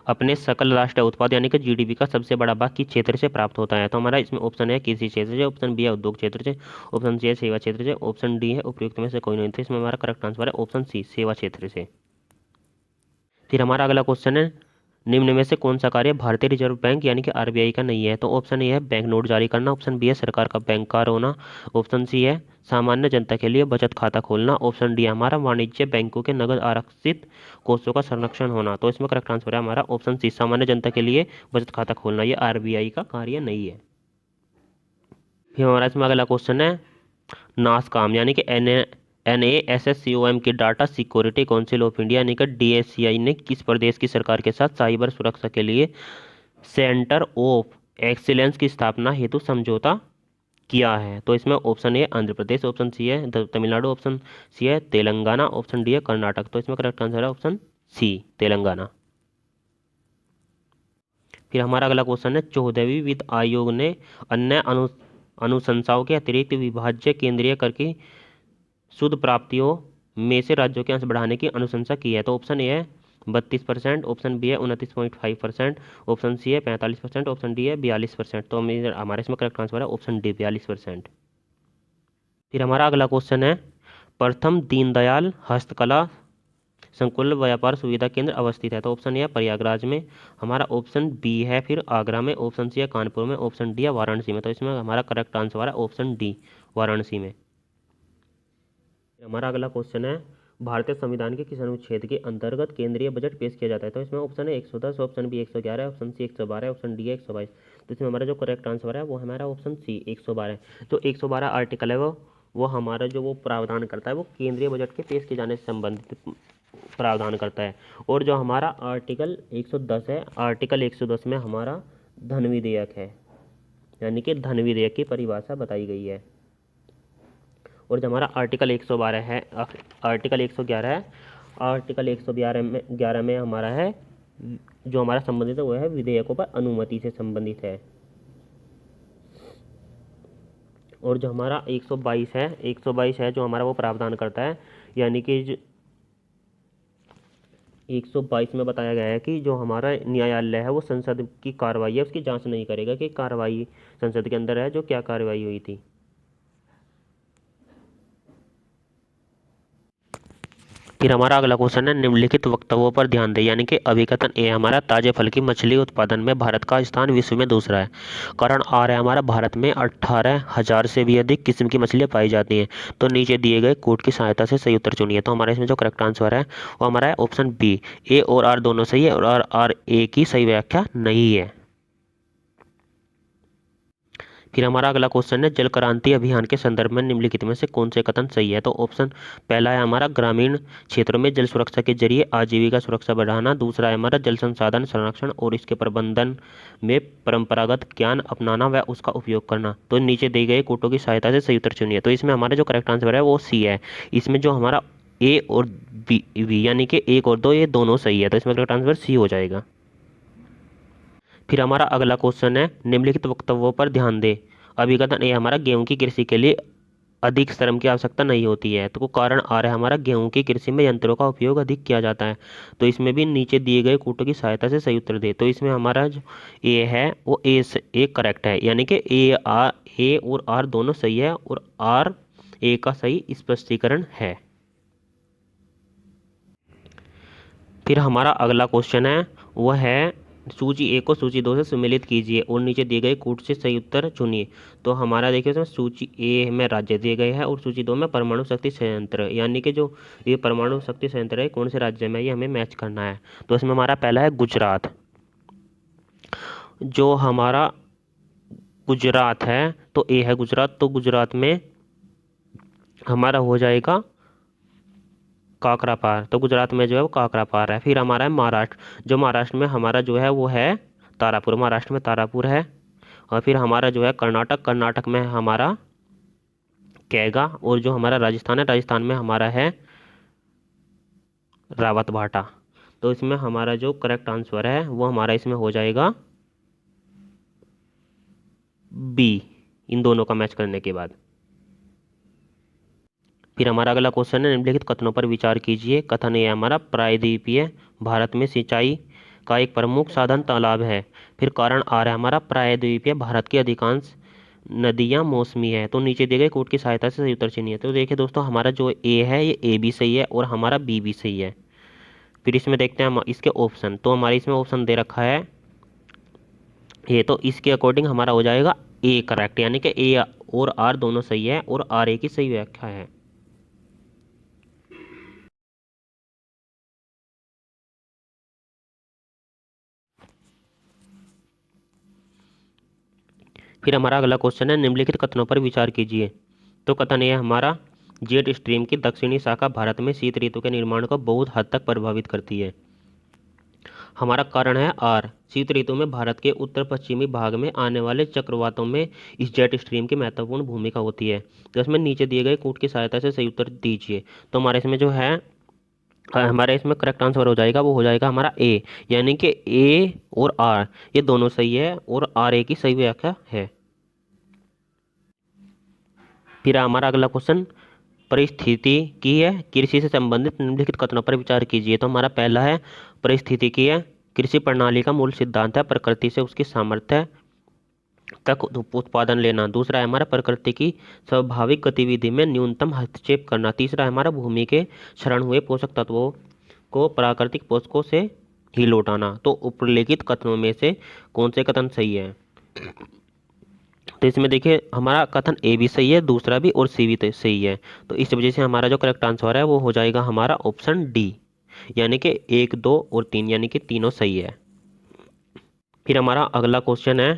अपने सकल राष्ट्रीय उत्पाद यानी कि जीडीपी का सबसे बड़ा भाग किस क्षेत्र से प्राप्त होता है। तो हमारा इसमें ऑप्शन है कृषि क्षेत्र से, ऑप्शन बी है उद्योग क्षेत्र से, ऑप्शन सी है सेवा क्षेत्र से, ऑप्शन डी है उपयुक्त में से कोई नहीं। तो इसमें हमारा करेक्ट आंसर है ऑप्शन सी सेवा क्षेत्र से। फिर हमारा अगला क्वेश्चन है, निम्न में से कौन सा कार्य भारतीय रिजर्व बैंक यानी कि आरबीआई का नहीं है। तो ऑप्शन ए है बैंक नोट जारी करना, ऑप्शन बी है सरकार का बैंकर होना, ऑप्शन सी है सामान्य जनता के लिए बचत खाता खोलना, ऑप्शन डी है हमारा वाणिज्य बैंकों के नगद आरक्षित कोषों का संरक्षण होना। तो इसमें करेक्ट आंसर है हमारा ऑप्शन सी सामान्य जनता के लिए बचत खाता खोलना। ये आरबीआई का कार्य नहीं है। फिर हमारा इसमें अगला क्वेश्चन है, नासकॉम यानी कि NASSCOM की data security council of India यानी कि DSCI ने किस प्रदेश की सरकार के साथ साइबर सुरक्षा के लिए सेंटर ऑफ एक्सीलेंस की स्थापना हेतु समझौता किया है। तो इसमें option A Andhra Pradesh, option C है तमिलनाडु, ऑप्शन सी है तेलंगाना, ऑप्शन डी है कर्नाटक। तो इसमें करेक्ट आंसर है ऑप्शन सी तेलंगाना। फिर हमारा अगला क्वेश्चन है, 14वीं वित्त आयोग ने अन्य अनुशंसाओं के अतिरिक्त विभाज्य केंद्रीय कर की शुद्ध प्राप्तियों में से राज्यों के अंश बढ़ाने की अनुशंसा की है। तो ऑप्शन ए है 32%, ऑप्शन बी है 29.5%, ऑप्शन सी है 45%, ऑप्शन डी है 42%। तो हमारे इसमें करेक्ट आंसर है ऑप्शन डी 42%। फिर हमारा अगला क्वेश्चन है, प्रथम दीनदयाल हस्तकला संकुल व्यापार सुविधा केंद्र अवस्थित है। तो ऑप्शन ए है प्रयागराज में, हमारा ऑप्शन बी है फिर आगरा में, ऑप्शन सी है कानपुर में, ऑप्शन डी है वाराणसी में। तो इसमें हमारा करेक्ट आंसर है ऑप्शन डी वाराणसी में। हमारा अगला क्वेश्चन है, भारतीय संविधान के किस अनुच्छेद के अंतर्गत केंद्रीय बजट पेश किया जाता है। तो इसमें ऑप्शन है 110, option B 111, option C 112, option D है 122। तो इसमें हमारा जो करेक्ट आंसर है वो हमारा ऑप्शन सी 112। तो 112 आर्टिकल है वो हमारा जो वो प्रावधान करता है वो केंद्रीय बजट के पेश किए जाने से संबंधित प्रावधान करता है। और जो हमारा आर्टिकल 110 है, आर्टिकल 110 में हमारा धन विधेयक है, यानी कि धन विधेयक की परिभाषा बताई गई है। और जो हमारा आर्टिकल 112 है, आर्टिकल 111 है, आर्टिकल 111 में हमारा है जो हमारा संबंधित है वो है विधेयकों पर अनुमति से संबंधित है। और जो हमारा 122 है जो हमारा वो प्रावधान करता है, यानी कि 122 में बताया गया है कि जो हमारा न्यायालय है वो संसद की कार्रवाई है उसकी जांच नहीं करेगा कि कार्रवाई संसद के अंदर है जो क्या कार्रवाई हुई थी। फिर हमारा अगला क्वेश्चन है निम्नलिखित वक्तव्यों पर ध्यान दें, यानी कि अभिकथन ए हमारा ताजे फल की मछली उत्पादन में भारत का स्थान विश्व में दूसरा है। कारण आर है हमारा भारत में 18,000 से भी अधिक किस्म की मछलियां पाई जाती हैं। तो नीचे दिए गए कोड की सहायता से सही उत्तर चुनिए। तो हमारा इसमें जो करेक्ट आंसर है वो हमारा है ऑप्शन बी, ए और आर दोनों सही है और आर ए की सही व्याख्या नहीं है। फिर हमारा अगला क्वेश्चन है जल क्रांति अभियान के संदर्भ में निम्नलिखित में से कौन से कथन सही है। तो ऑप्शन पहला है हमारा ग्रामीण क्षेत्रों में जल सुरक्षा के जरिए आजीविका सुरक्षा बढ़ाना। दूसरा है हमारा जल संसाधन संरक्षण और इसके प्रबंधन में परंपरागत ज्ञान अपनाना व उसका उपयोग करना। तो नीचे दिए गए कोटों की सहायता से सही उत्तर चुनिए। तो इसमें हमारा जो करेक्ट आंसर है वो सी है। इसमें जो हमारा ए और बी यानी कि 1 और 2 ये दोनों सही है, तो इसमें करेक्ट आंसर सी हो जाएगा। फिर हमारा अगला क्वेश्चन है निम्नलिखित वक्तव्यों पर ध्यान दें। अभिकथन ए हमारा गेहूं की कृषि के लिए अधिक श्रम की आवश्यकता नहीं होती है। तो कारण आ रहा है हमारा गेहूं की कृषि में यंत्रों का उपयोग अधिक किया जाता है। तो इसमें भी नीचे दिए गए कोटों की सहायता से सही उत्तर दे। तो इसमें हमारा जो ए है वो ए करेक्ट है, यानी कि ए और आर दोनों सही है और आर ए का सही स्पष्टीकरण है। फिर हमारा अगला क्वेश्चन है वह है सूची ए को सूची 2 से सम्मिलित कीजिए और नीचे दिए गए कोड से सही उत्तर चुनिए। तो हमारा देखिए इसमें सूची ए में राज्य दिए गए हैं और सूची 2 में परमाणु शक्ति संयंत्र, यानी कि जो ये परमाणु शक्ति संयंत्र है कौन से राज्य में, ये हमें मैच करना है। तो इसमें हमारा पहला है गुजरात। जो हमारा गुजरात है तो ए है गुजरात, तो गुजरात में हमारा हो जाएगा काकरापार। तो गुजरात में जो है वो काकरापार है। फिर हमारा है महाराष्ट्र। जो महाराष्ट्र में हमारा जो है वो है तारापुर, महाराष्ट्र में तारापुर है। और फिर हमारा जो है कर्नाटक, कर्नाटक में हमारा कैगा। और जो हमारा राजस्थान है, राजस्थान में हमारा है रावत भाटा। तो इसमें हमारा जो करेक्ट आंसर है वो हमारा इसमें हो जाएगा बी, इन दोनों का मैच करने के बाद। फिर हमारा अगला क्वेश्चन है निम्नलिखित कथनों पर विचार कीजिए। कथन ये हमारा प्रायद्वीपीय भारत में सिंचाई का एक प्रमुख साधन तालाब है। फिर कारण आ रहा है हमारा प्रायद्वीपीय भारत की अधिकांश नदियां मौसमी है। तो नीचे दिए गए कोड की सहायता से सही उत्तर चुनिए। तो देखिए दोस्तों हमारा जो ए है ये ए भी सही है और हमारा बी भी सही है। फिर इसमें देखते हैं हम इसके ऑप्शन। तो हमारे इसमें ऑप्शन दे रखा है ये, तो इसके अकॉर्डिंग हमारा हो जाएगा ए करेक्ट, यानी कि ए और आर दोनों सही है और आर ए की सही व्याख्या है। फिर हमारा अगला क्वेश्चन है निम्नलिखित कथनों पर विचार कीजिए। तो कथन ये हमारा जेट स्ट्रीम की दक्षिणी शाखा भारत में शीत ऋतु के निर्माण को बहुत हद तक प्रभावित करती है। हमारा कारण है आर, शीत ऋतु में भारत के उत्तर पश्चिमी भाग में आने वाले चक्रवातों में इस जेट स्ट्रीम की महत्वपूर्ण भूमिका होती है। तो इसमें नीचे दिए गए कोड की सहायता से सही उत्तर दीजिए। तो हमारे इसमें जो है हमारे इसमें करेक्ट आंसर हो जाएगा वो हो जाएगा हमारा ए, यानी कि ए और आर ये दोनों सही है और आर ए की सही व्याख्या है। फिर हमारा अगला क्वेश्चन परिस्थिति की है कृषि से संबंधित निम्नलिखित कथनों पर विचार कीजिए। तो हमारा पहला है परिस्थिति की है कृषि प्रणाली का मूल सिद्धांत है प्रकृति से उसकी सामर्थ्य तक उत्पादन लेना। दूसरा है हमारा प्रकृति की स्वाभाविक गतिविधि में न्यूनतम हस्तक्षेप करना। तीसरा है हमारा भूमि के क्षरण हुए पोषक तत्वों को प्राकृतिक पोषकों से ही लौटाना। तो उपलिखित कथनों में से कौन से कथन सही है। तो इसमें देखिए हमारा कथन ए भी सही है, दूसरा भी और सी भी सही है। तो इस वजह से हमारा जो करेक्ट आंसर है वो हो जाएगा हमारा ऑप्शन डी, यानी कि 1, 2 और 3 यानी कि तीनों सही है। फिर हमारा अगला क्वेश्चन है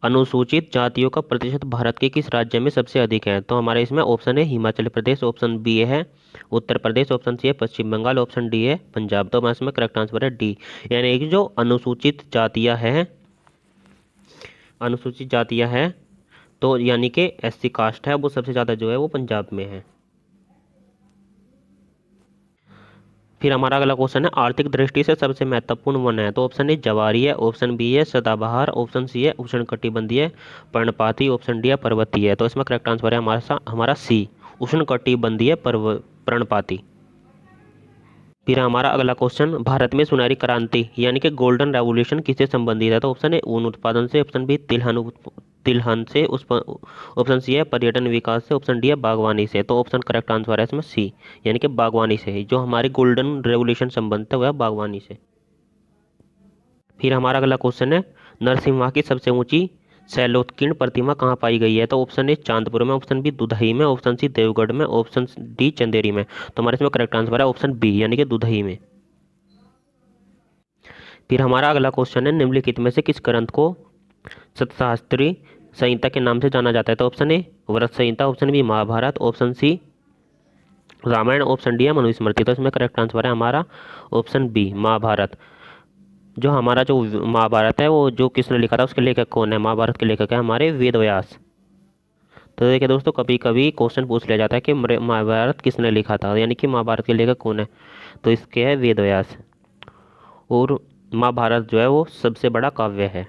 अनुसूचित जातियों का प्रतिशत भारत के किस राज्य में सबसे अधिक है। तो हमारे इसमें ऑप्शन है हिमाचल प्रदेश, ऑप्शन बी है उत्तर प्रदेश, ऑप्शन सी है पश्चिम बंगाल, ऑप्शन डी है पंजाब। तो हमारे इसमें करेक्ट आंसर है डी, यानी कि जो अनुसूचित जातियां हैं तो यानी कि एससी कास्ट है वो सबसे ज़्यादा जो है वो पंजाब में है। फिर हमारा अगला क्वेश्चन है आर्थिक दृष्टि से सबसे महत्वपूर्ण वन है। तो ऑप्शन ए जवारी है, ऑप्शन बी है सदाबहार, ऑप्शन सी है उष्णकटिबंधीय पर्णपाती, ऑप्शन डी है पर्वतीय है। तो इसमें करेक्ट आंसर है हमारा सी उष्णकटिबंधीय पर्णपाती। फिर हमारा अगला क्वेश्चन, भारत में सुनहरी क्रांति यानी कि गोल्डन रेवोल्यूशन किससे संबंधित है? तो ऑप्शन ए ऊन उत्पादन से, ऑप्शन बी तिलहन से, उस ऑप्शन सी है पर्यटन विकास से, ऑप्शन डी है बागवानी से। तो ऑप्शन करेक्ट आंसर है इसमें सी, यानी कि बागवानी से। जो हमारी गोल्डन रेवोल्यूशन संबंधित है वह बागवानी से। फिर हमारा अगला क्वेश्चन है, नरसिम्हा की सबसे ऊंची शैलोत्कीर्ण प्रतिमा कहाँ पाई गई है? तो ऑप्शन ए चांदपुर में, ऑप्शन बी दुधई में, ऑप्शन सी देवगढ़ में, ऑप्शन डी चंदेरी में। तो हमारे इसमें करेक्ट आंसर है ऑप्शन बी, यानी कि दुधई में। फिर हमारा अगला क्वेश्चन है, निम्नलिखित में से किस ग्रंथ को सतशास्त्री संहिता के नाम से जाना जाता है? तो option A Vrat Samhita, option B Mahabharata, option C Ramayana, option D है मनुस्मृति। तो इसमें करेक्ट आंसर है हमारा ऑप्शन बी महाभारत। जो हमारा जो महाभारत है वो जो किसने लिखा था, उसके लेखक कौन है? महाभारत के लेखक है हमारे वेद व्यास। तो देखिए दोस्तों, कभी कभी क्वेश्चन पूछ लिया जाता है कि महाभारत किसने लिखा था, यानी कि महाभारत के लेखक कौन है? तो इसके है वेद व्यास। और महाभारत जो है वो सबसे बड़ा काव्य है।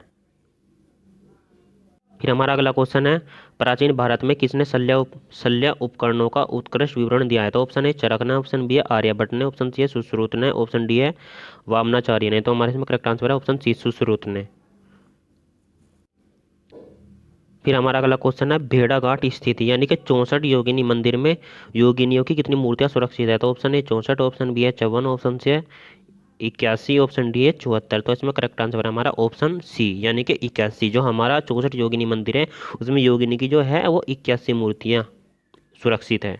फिर हमारा अगला क्वेश्चन है, प्राचीन भारत में किसने शल्य उपकरणों का उत्कृष्ट विवरण दिया है? तो ऑप्शन ए चरक ने, ऑप्शन बी है आर्यभट्ट ने, ऑप्शन सी है सुश्रुत ने, ऑप्शन डी है वामनाचार्य ने। तो हमारे इसमें करेक्ट आंसर है ऑप्शन सी सुश्रुत ने। फिर हमारा अगला क्वेश्चन है, भेड़ाघाट स्थित यानी कि 64 योगिनी मंदिर में योगिनियों की कितनी मूर्तियां सुरक्षित है? तो ऑप्शन ए 64, ऑप्शन बी है 54, ऑप्शन सी है 81, ऑप्शन डी है 74। तो इसमें करेक्ट आंसर है हमारा ऑप्शन सी, यानी कि 81। जो हमारा 64 योगिनी मंदिर है उसमें योगिनी की जो है वो 81 मूर्तियां सुरक्षित है।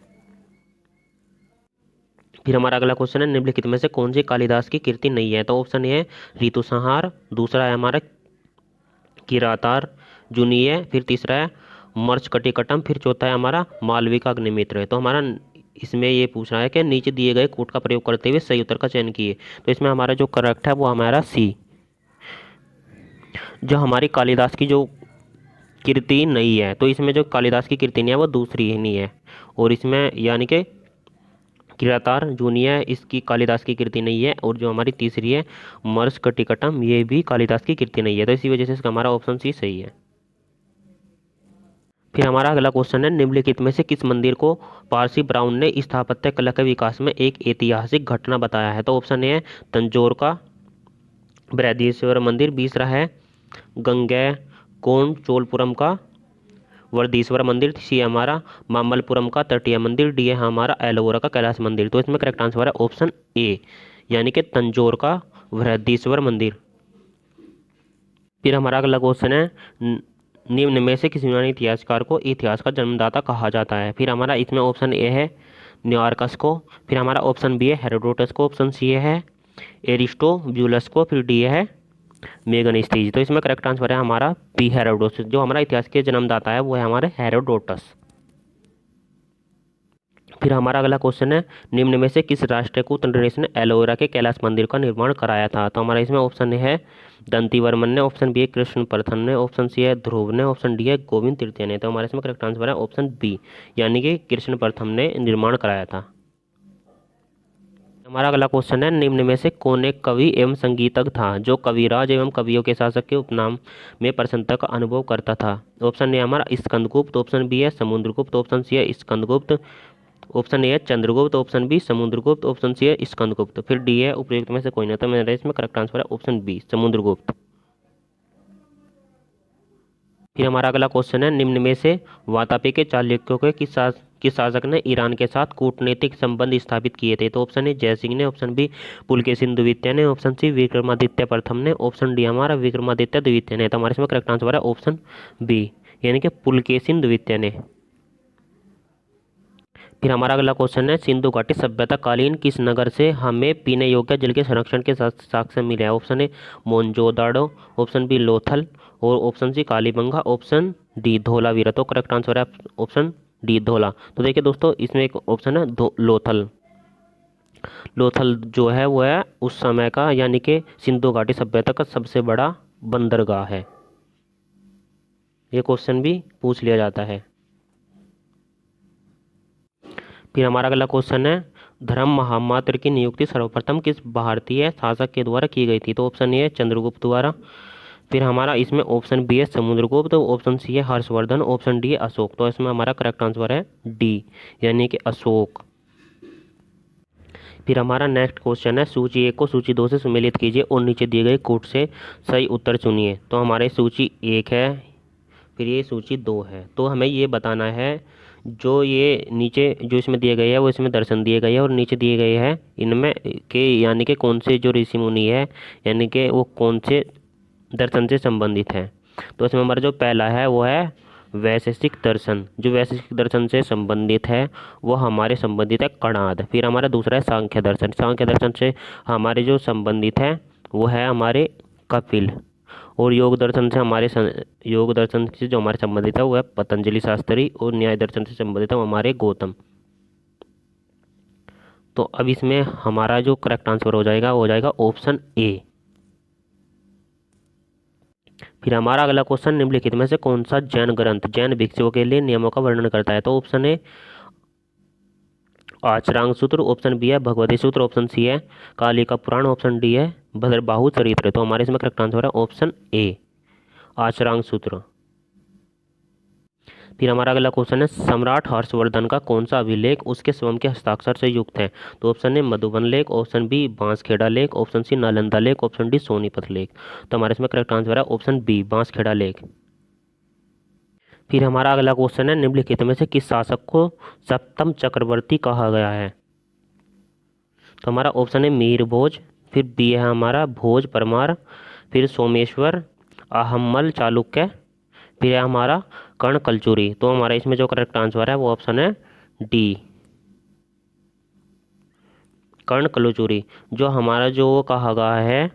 फिर हमारा अगला क्वेश्चन है, निम्नलिखित में से कौन सी कालिदास की कृति नहीं है? तो ऑप्शन ए है ऋतुसंहार, दूसरा है हमारा किरातार जुनीय, फिर तीसरा है मर्चकटिकटम, फिर चौथा है हमारा मालविका अग्निमित्र। तो हमारा इसमें ये पूछ रहा है कि नीचे दिए गए कूट का प्रयोग करते हुए सही उत्तर का चयन किए। तो इसमें हमारा जो करेक्ट है वो हमारा सी। जो हमारी कालिदास की जो कृति नहीं है, तो इसमें जो कालिदास की कृति नहीं है वो दूसरी ही नहीं है, और इसमें यानी कि किरातार जूनियर इसकी कालिदास की कृति नहीं है, और जो हमारी तीसरी है मर्चकटिकटम ये भी कालिदास की कृति नहीं है। तो इसी वजह से इसका हमारा ऑप्शन सी सही है। फिर हमारा अगला क्वेश्चन है, निम्नलिखित में से किस मंदिर को पारसी ब्राउन ने स्थापत्य कला के विकास में एक ऐतिहासिक घटना बताया है? तो ऑप्शन ए है तंजौर का बृहदीश्वर मंदिर, दूसरा है गंगैकोंड चोलपुरम का वर्धीश्वर मंदिर, सी है हमारा मामल्लपुरम का तटीय मंदिर, डी है हमारा एलोरा का कैलाश मंदिर। तो इसमें करेक्ट आंसर है ऑप्शन ए, यानी कि तंजौर का बृहदीश्वर मंदिर। फिर हमारा अगला क्वेश्चन है, निम्न में से किस यूनानी इतिहासकार को इतिहास का जन्मदाता कहा जाता है? फिर हमारा इसमें ऑप्शन ए है न्यूआर्कस को, फिर हमारा ऑप्शन बी है हेरोडोटस को, ऑप्शन सी है एरिस्टोब्यूलस को, फिर डी है मेगनीस्थीज। तो इसमें करेक्ट आंसर है हमारा बी हेरोडोटस। जो हमारा इतिहास के जन्मदाता है वो है हमारे हेरोडोटस। फिर हमारा अगला क्वेश्चन है, निम्न में से किस राष्ट्रकूट नरेश ने एलोरा के कैलाश मंदिर का निर्माण कराया था? तो हमारा इसमें ऑप्शन है दंतीवर्मन ने, ऑप्शन बी है कृष्ण प्रथम ने, ऑप्शन सी है ध्रुव ने, ऑप्शन डी है गोविंद तृतीय ने। तो हमारे इसमें करेक्ट आंसर है ऑप्शन बी, यानी कि कृष्ण प्रथम ने निर्माण कराया था। हमारा अगला क्वेश्चन है, निम्न में से कौन एक कवि एवं संगीतज्ञ था जो कविराज एवं कवियों के शासक के उपनाम में प्रसन्नता का अनुभव करता था? ऑप्शन ए हमारा स्कंदगुप्त, ऑप्शन बी है समुद्रगुप्त, ऑप्शन सी है स्कंदगुप्त, ऑप्शन ए है Chandragupta, option B Samudragupta, option C है स्कंदगुप्त, फिर डी है उपयुक्त में से कोई नहीं। तो मेरा इसमें करेक्ट आंसर है ऑप्शन बी समुद्रगुप्त। फिर हमारा अगला क्वेश्चन है, निम्न में से वातापी के चालुक्यों के किस शासक ने ईरान के साथ कूटनीतिक संबंध स्थापित किए थे? तो ऑप्शन ए जयसिंह ने, ऑप्शन बी पुलकेशिन द्वितीय ने, ऑप्शन सी विक्रमादित्य प्रथम ने, ऑप्शन डी हमारा विक्रमादित्य द्वितीय ने। तो हमारे इसमें करेक्ट आंसर है ऑप्शन बी, यानी कि पुलकेशिन द्वितीय ने। फिर हमारा अगला क्वेश्चन है, सिंधु घाटी सभ्यता कालीन किस नगर से हमें पीने योग्य जल के संरक्षण के साक्ष्य मिले हैं? Option A Mohenjodaro, option B Lothal, और option C Kalibanga, option D Dholavira. तो करेक्ट आंसर है ऑप्शन डी धोला। तो देखिए दोस्तों, इसमें एक ऑप्शन है लोथल। लोथल जो है वो है उस समय का, यानी कि सिंधु घाटी सभ्यता का सबसे बड़ा बंदरगाह है। ये क्वेश्चन भी पूछ लिया जाता है। फिर हमारा अगला क्वेश्चन है, धर्म महामात्र की नियुक्ति सर्वप्रथम किस भारतीय शासक के द्वारा की गई थी? तो ऑप्शन ए है चंद्रगुप्त द्वारा, फिर हमारा इसमें ऑप्शन बी है समुद्रगुप्त, ऑप्शन सी है हर्षवर्धन, ऑप्शन डी है अशोक। तो इसमें हमारा करेक्ट आंसर है डी, यानी कि अशोक। फिर हमारा नेक्स्ट क्वेश्चन है, सूची 1 को सूची 2 से सुमेलित कीजिए और नीचे दिए गए कोट से सही उत्तर चुनिए। तो हमारे सूची 1 है, फिर ये सूची 2 है। तो हमें ये बताना है जो ये नीचे जो इसमें दिए गए हैं वो इसमें दर्शन दिए गए हैं और नीचे दिए गए हैं इनमें के यानी कि कौन से जो ऋषि मुनि है यानी कि वो कौन से दर्शन से संबंधित है। तो इसमें हमारा जो पहला है वो है वैशेषिक दर्शन। जो वैशेषिक दर्शन से संबंधित है वो हमारे संबंधित है कणाद। फिर हमारा दूसरा है सांख्य दर्शन। सांख्य दर्शन से हमारे जो संबंधित है वो है हमारे कपिल। और योग दर्शन से योग दर्शन से जो हमारे संबंधित है वो है पतंजलि शास्त्री। और न्याय दर्शन से संबंधित है वो हमारे गौतम। तो अब इसमें हमारा जो करेक्ट आंसर हो जाएगा वो हो जाएगा ऑप्शन ए। फिर हमारा अगला क्वेश्चन, निम्नलिखित में से कौन सा जैन ग्रंथ जैन भिक्षुओं के लिए नियमों का वर्णन करता है। तो ऑप्शन ए आचरांग सूत्र, ऑप्शन बी है भगवती सूत्र, ऑप्शन सी है काली का पुराण, ऑप्शन डी है भद्रबाहु चरित्र। तो हमारे इसमें करेक्ट आंसर है ऑप्शन ए आचरांग सूत्र। फिर हमारा अगला क्वेश्चन है, सम्राट हर्षवर्धन का कौन सा अभिलेख उसके स्वयं के हस्ताक्षर से युक्त है। तो ऑप्शन ए मधुबन लेख, ऑप्शन बी बांसखेड़ा लेख, ऑप्शन सी नालंदा लेख, ऑप्शन डी सोनीपत लेख। तो हमारे इसमें करेक्ट आंसर है ऑप्शन बी बांसखेड़ा लेख। फिर हमारा अगला क्वेश्चन है, निम्नलिखित में से किस शासक को सप्तम चक्रवर्ती कहा गया है। तो हमारा ऑप्शन है मीर भोज, फिर बी है हमारा भोज परमार, फिर सोमेश्वर अहम्मल चालुक्य, फिर है हमारा कर्ण कलचुरी। तो हमारा इसमें जो करेक्ट आंसर है वो ऑप्शन है डी कर्ण कलचुरी। जो हमारा जो वो कहा गया है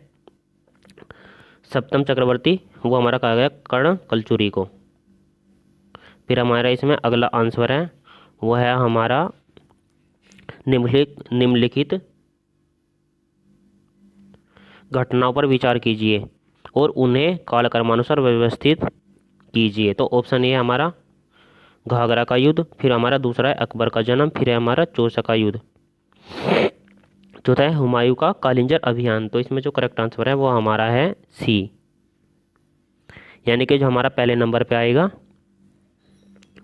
सप्तम चक्रवर्ती वो हमारा कहा गया कर्ण कलचुरी को। फिर हमारा इसमें अगला आंसर है वो है हमारा निम्नलिखित घटनाओं पर विचार कीजिए और उन्हें कालक्रमानुसार व्यवस्थित कीजिए। तो ऑप्शन ए हमारा घाघरा का युद्ध, फिर हमारा दूसरा है अकबर का जन्म, फिर है हमारा चौसा का युद्ध, चौथा है हुमायूं का कालिंजर अभियान। तो इसमें जो करेक्ट आंसर है वो हमारा है सी, यानी कि जो हमारा पहले नंबर पे आएगा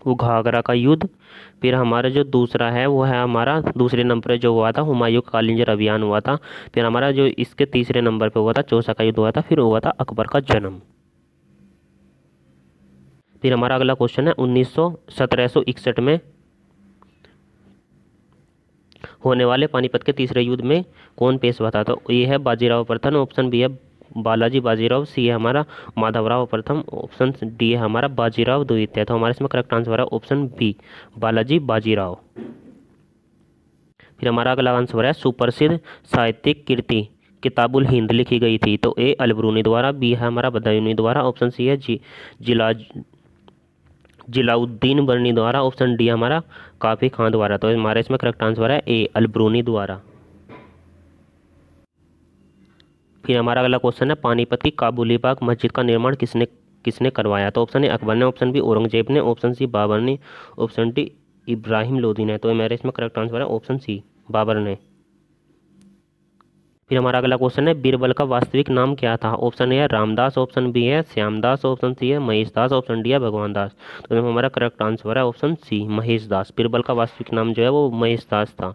वो घाघरा का युद्ध। फिर हमारा जो दूसरा है वो है हमारा दूसरे नंबर पे जो हुआ था हुमायूं का कालिंजर अभियान हुआ था। फिर हमारा जो इसके तीसरे नंबर पे हुआ था चौसा का युद्ध हुआ था, फिर हुआ था अकबर का जन्म। फिर हमारा अगला क्वेश्चन है 1761 में होने वाले पानीपत के तीसरे युद्ध में कौन पेशवा था। तो ये है बाजीराव प्रथम, ऑप्शन बी है बालाजी बाजीराव, सी है हमारा माधवराव प्रथम, ऑप्शन डी है हमारा बाजीराव द्वितीय। तो हमारे इसमें करेक्ट आंसर है ऑप्शन बी बालाजी बाजीराव। फिर हमारा अगला आंसर है सुप्रसिद्ध साहित्यिक कृति किताबुल हिंद लिखी गई थी। तो ए अलबरूनी द्वारा, बी है हमारा बदायूनी द्वारा, ऑप्शन सी है जिला जिलाउद्दीन बरनी द्वारा, ऑप्शन डी हमारा काफी खां द्वारा। तो हमारे इसमें करेक्ट आंसर है ए अलबरूनी द्वारा। फिर हमारा अगला क्वेश्चन है पानीपत की काबुली बाग मस्जिद का निर्माण किसने किसने करवाया। तो ऑप्शन ए अकबर ने, ऑप्शन बी औरंगजेब ने, ऑप्शन सी बाबर ने, ऑप्शन डी इब्राहिम लोदी ने। तो मेरे इसमें करेक्ट आंसर है ऑप्शन सी बाबर ने। फिर हमारा अगला क्वेश्चन है बीरबल का वास्तविक नाम क्या था। ऑप्शन ए है रामदास, ऑप्शन बी है श्यामदास, ऑप्शन सी है महेश दास, ऑप्शन डी है भगवान दास। तो हमारा करेक्ट आंसर है ऑप्शन सी महेश दास। बीरबल का वास्तविक नाम जो है वो महेश दास था।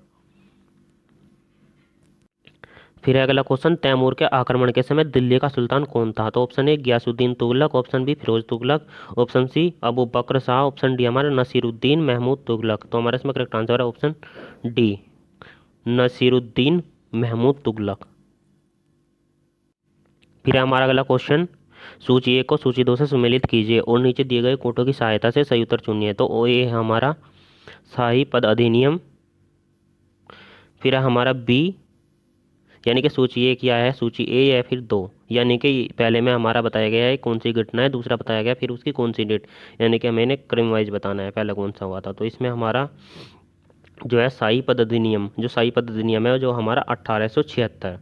फिर अगला क्वेश्चन, तैमूर के आक्रमण के समय दिल्ली का सुल्तान कौन था। तो option A Ghiyasuddin Tughlaq, option B Firoz Tughlaq, option C Abu Bakr Shah, option D हमारा नसीरुद्दीन महमूद तुगलक। तो हमारा इसमें करेक्ट आंसर है ऑप्शन डी नसीरुद्दीन महमूद तुगलक। फिर हमारा अगला क्वेश्चन, सूची 1 को सूची 2 से सुमेलित कीजिए और नीचे दिए गए कोटों की सहायता से सही उत्तर चुनिए। तो ओ ये है हमारा शाही पद अधिनियम, फिर है हमारा बी यानी कि सूची ए क्या है, सूची ए या फिर 2, यानी कि पहले में हमारा बताया गया है कौन सी घटना है, दूसरा बताया गया फिर उसकी कौन सी डेट, यानी कि हमें क्रम वाइज बताना है पहला कौन सा हुआ था। तो इसमें हमारा जो है शाही पद अधिनियम, जो शाही पद अधिनियम है जो हमारा 1876,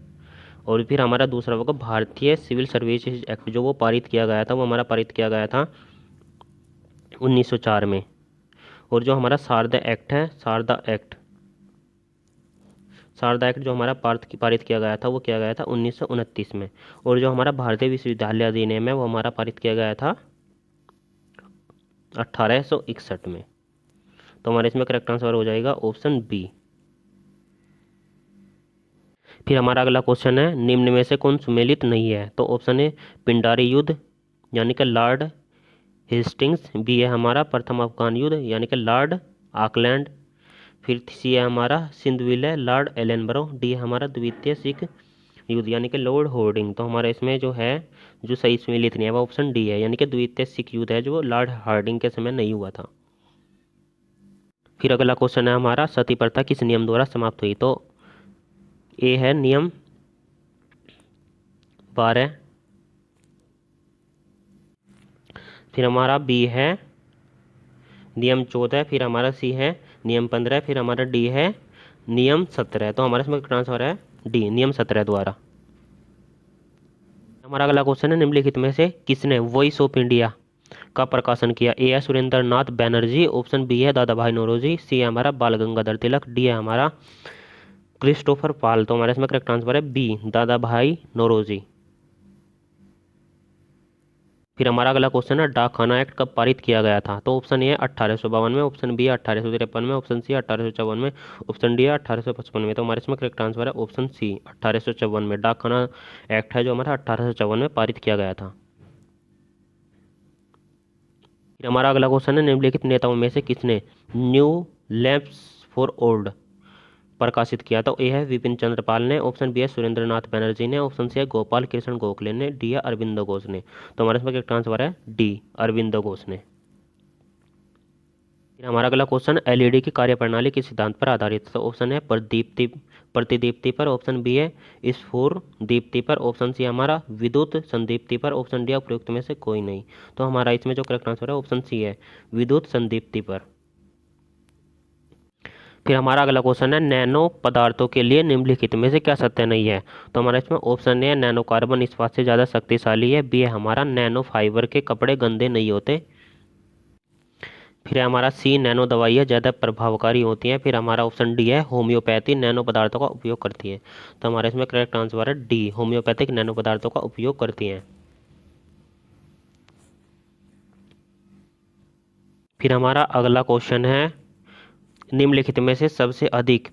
और फिर हमारा दूसरा होगा भारतीय सिविल सर्विसेज एक्ट जो वो पारित किया गया था, वो हमारा पारित किया गया था 1904 में। और जो हमारा शारदा एक्ट है, शारदा एक्ट जो हमारा पारित किया गया था वो किया गया था 1929 में। और जो हमारा भारतीय विश्वविद्यालय अधिनियम है वो हमारा पारित किया गया था 1861 में। तो हमारे इसमें करेक्ट आंसर हो जाएगा ऑप्शन बी। फिर हमारा अगला क्वेश्चन है, निम्न में से कौन सुमेलित नहीं है? तो ऑप्शन ए पिंडारी युद्ध यानी कि लॉर्ड हेस्टिंग्स, बी है हमारा प्रथम अफगान युद्ध यानी कि लॉर्ड आकलैंड, फिर सी है हमारा सिंध विलय लॉर्ड एलनबरो, डी है हमारा द्वितीय सिख युद्ध यानी कि लॉर्ड होर्डिंग। तो हमारा इसमें जो है जो सही सुमेलित नहीं है वो ऑप्शन डी है, यानी कि द्वितीय सिख युद्ध है जो लॉर्ड हार्डिंग के समय नहीं हुआ था। फिर अगला क्वेश्चन है हमारा, सती प्रथा किस नियम द्वारा समाप्त हुई? तो ए है नियम 12, फिर हमारा बी है नियम 14, फिर हमारा सी है नियम 15, फिर हमारा डी है नियम 17। तो हमारा इसमें आंसर है डी नियम 17 द्वारा। हमारा अगला क्वेश्चन है, निम्नलिखित में से किसने वॉइस ऑफ इंडिया का प्रकाशन किया? ए है सुरेंद्र नाथ बैनर्जी, ऑप्शन बी है दादा भाई नौरोजी, सी है हमारा बाल गंगाधर तिलक, डी है हमारा क्रिस्टोफर पाल। तो हमारे इसमें करेक्ट आंसर है बी दादा भाई नौरोजी। फिर हमारा अगला क्वेश्चन है, डाक खाना एक्ट कब पारित किया गया था? तो ऑप्शन ए है 1852 में, ऑप्शन बी है 1853 में, ऑप्शन सी 1854 में, ऑप्शन डी है 1855 में। तो हमारे इसमें करेक्ट आंसर है ऑप्शन सी 1854 में। डाक खाना एक्ट है जो हमारा 1854 में पारित किया गया था। फिर हमारा अगला क्वेश्चन है, निम्नलिखित नेताओं में से किसने न्यू लैंप्स फॉर ओल्ड प्रकाशित किया? तो ए है विपिन चंद्र पाल ने, ऑप्शन बी है सुरेंद्र नाथ बैनर्जी ने, ऑप्शन सी है गोपाल कृष्ण गोखले ने, डी है अरविंदो घोष ने। तो हमारे इसमें करेक्ट आंसर है डी अरविंदो घोष ने। फिर हमारा अगला क्वेश्चन, एलईडी की कार्यप्रणाली किस सिद्धांत पर आधारित है? तो ऑप्शन है प्रतिदीप्ति पर, ऑप्शन बी है स्फुर दीप्ति पर, ऑप्शन सी हमारा विद्युत संदीप्ति पर, ऑप्शन डी उपयुक्त में से कोई नहीं। तो हमारा इसमें जो करेक्ट आंसर है ऑप्शन सी है विद्युत संदीप्ति पर। फिर हमारा अगला क्वेश्चन है, नैनो पदार्थों के लिए निम्नलिखित में से क्या सत्य नहीं है? तो हमारा इसमें ऑप्शन ए है नैनो कार्बन इस्पात से ज़्यादा शक्तिशाली है, बी है हमारा नैनो फाइबर के कपड़े गंदे नहीं होते, फिर है हमारा सी नैनो दवाइयाँ ज़्यादा प्रभावकारी होती हैं, फिर हमारा ऑप्शन डी है होम्योपैथी नैनो पदार्थों का उपयोग करती है। तो हमारा इसमें करेक्ट आंसर है डी होम्योपैथिक नैनो पदार्थों का उपयोग करती हैं। फिर हमारा अगला क्वेश्चन है, निम्नलिखित में से सबसे अधिक